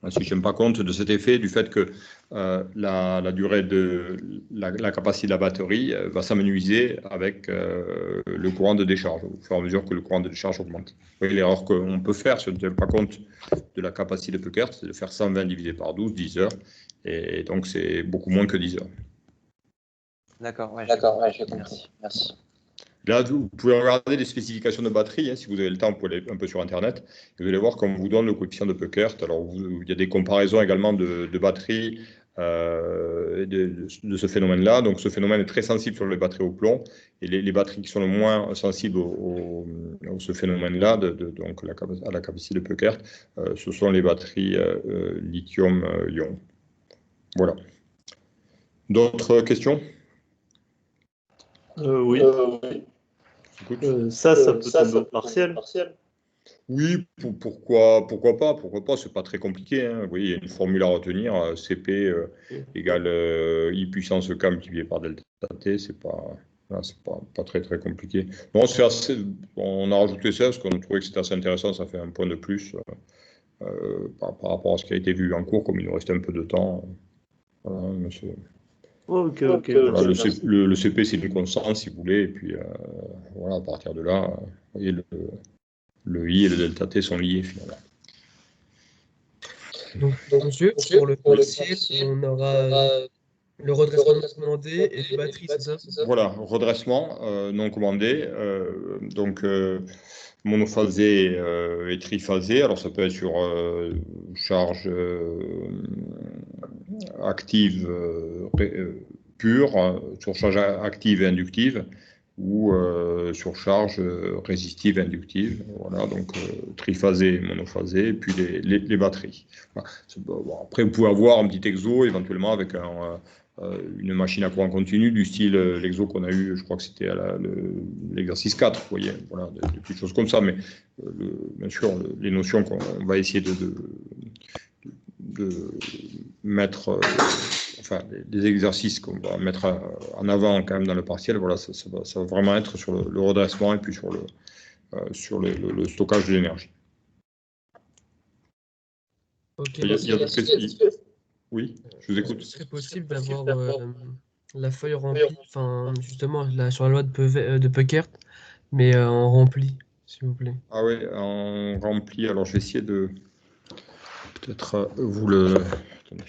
Si je ne tiens pas compte de cet effet, du fait que la durée de la capacité de la batterie va s'amenuiser avec le courant de décharge, au fur et à mesure que le courant de décharge augmente. Vous voyez, l'erreur qu'on peut faire si on ne tient pas compte de la capacité de Peukert, c'est de faire 120 divisé par 12, 10 heures, et donc c'est beaucoup moins que 10 heures. D'accord, ouais, j'ai compris. Merci. Là, vous pouvez regarder les spécifications de batterie, hein, si vous avez le temps, vous pouvez aller un peu sur Internet, et vous allez voir qu'on vous donne le coefficient de Peukert. Alors, il y a des comparaisons également de batteries de ce phénomène-là. Donc, ce phénomène est très sensible sur les batteries au plomb, et les batteries qui sont le moins sensibles à ce phénomène-là, donc à la capacité de Peukert, ce sont les batteries lithium-ion. Voilà. D'autres questions? Oui. Ça peut tomber au partiel. Oui, pourquoi pas, c'est pas très compliqué. Hein. Vous voyez, il y a une formule à retenir, CP égale I puissance K multiplié par delta T, c'est pas très compliqué. Bon, on a rajouté ça parce qu'on trouvait que c'était assez intéressant, ça fait un point de plus par rapport à ce qui a été vu en cours, comme il nous restait un peu de temps. Voilà, monsieur. Ok. Voilà, le CP, c'est une constante, si vous voulez, et puis voilà, à partir de là, vous voyez, le I et le delta T sont liés, finalement. Donc, monsieur, pour le partiel, on aura le redressement non commandé et les batteries, c'est ça? Voilà, redressement non commandé, donc monophasé et triphasé. Alors, ça peut être sur charge active pure, sur charge active et inductive, ou sur charge résistive et inductive. Voilà, donc triphasé et monophasé, et puis les batteries. Voilà. Bon, après, vous pouvez avoir un petit exo, éventuellement, avec une machine à courant continu, du style l'exo qu'on a eu, je crois que c'était à l'exercice 4, vous voyez, voilà, des petites choses comme ça, mais bien sûr, les notions qu'on va essayer de mettre, enfin, les exercices qu'on va mettre en avant quand même dans le partiel, voilà, ça va vraiment être sur le redressement et puis sur le stockage de l'énergie. Ok. Il y a d'autres questions? Oui, je vous Est-ce que écoute. ce serait possible d'avoir la feuille remplie, enfin, justement, là, sur la loi de Peckert, mais en rempli, s'il vous plaît. Ah oui, en rempli. Alors, je vais essayer de peut-être vous le... Attendez.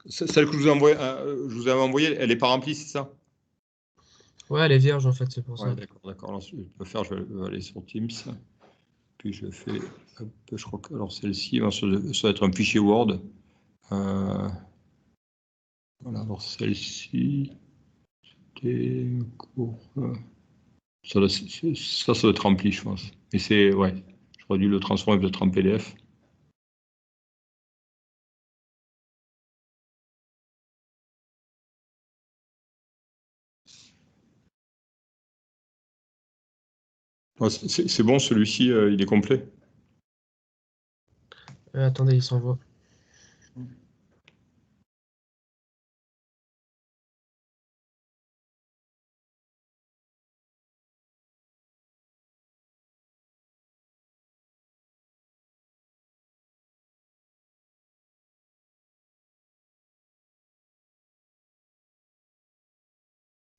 Celle que je vous avais envoyée, elle n'est pas remplie, c'est ça? Ouais, elle est vierge, en fait, c'est pour ça. Ouais, d'accord. Alors, ce que je peux faire, je vais aller sur Teams. Puis je fais, hop, je crois que, alors celle-ci, ça va être un fichier Word. Voilà, alors celle-ci, c'était court. Ça doit être rempli, je pense. Et c'est, ouais, j'aurais dû le transformer peut-être en PDF. Ouais, c'est bon, celui-ci, il est complet. Attendez, il s'envoie.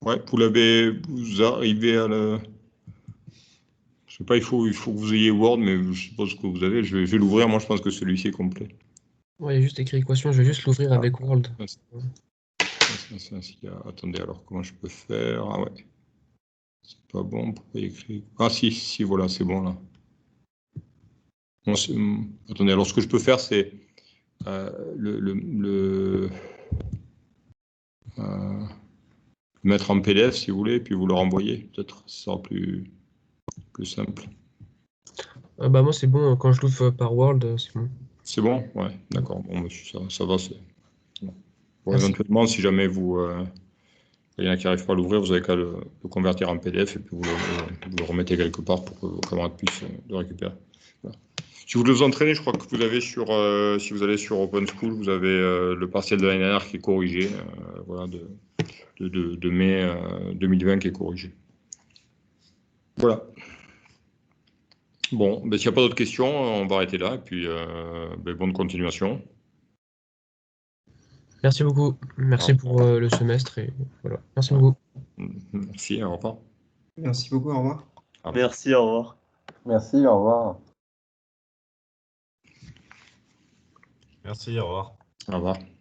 Ouais, vous arrivez à le... Je sais pas, il faut que vous ayez Word, mais je suppose que vous avez. Je vais l'ouvrir, moi je pense que celui-ci est complet. Ouais, il y a juste écrit équation, je vais juste l'ouvrir avec World. Attendez, alors comment je peux faire? Ah ouais. C'est pas bon, pourquoi il y a écrit? Ah si, voilà, c'est bon là. Bon, attendez, alors ce que je peux faire, c'est mettre en PDF si vous voulez, puis vous le renvoyer. Peut-être ce sera plus simple. Bah moi c'est bon, quand je l'ouvre par World, c'est bon. C'est bon? Ouais, d'accord. Bon, ça va. Bon. Bon, Merci. éventuellement, si jamais il y en a qui n'arrivent pas à l'ouvrir, vous avez qu'à le convertir en PDF et puis vous le remettez quelque part pour que vos camarades puissent le récupérer. Voilà. Si vous vous entraînez, je crois que vous avez si vous allez sur Open School, vous avez le partiel de l'année dernière qui est corrigé, voilà, de mai 2020 qui est corrigé. Voilà. Bon, ben, s'il n'y a pas d'autres questions, on va arrêter là et puis bonne continuation. Merci beaucoup. Merci pour le semestre et voilà. Merci beaucoup. Merci, au revoir. Merci beaucoup, au revoir. Merci, au revoir. Merci, au revoir. Merci, au revoir. Au revoir.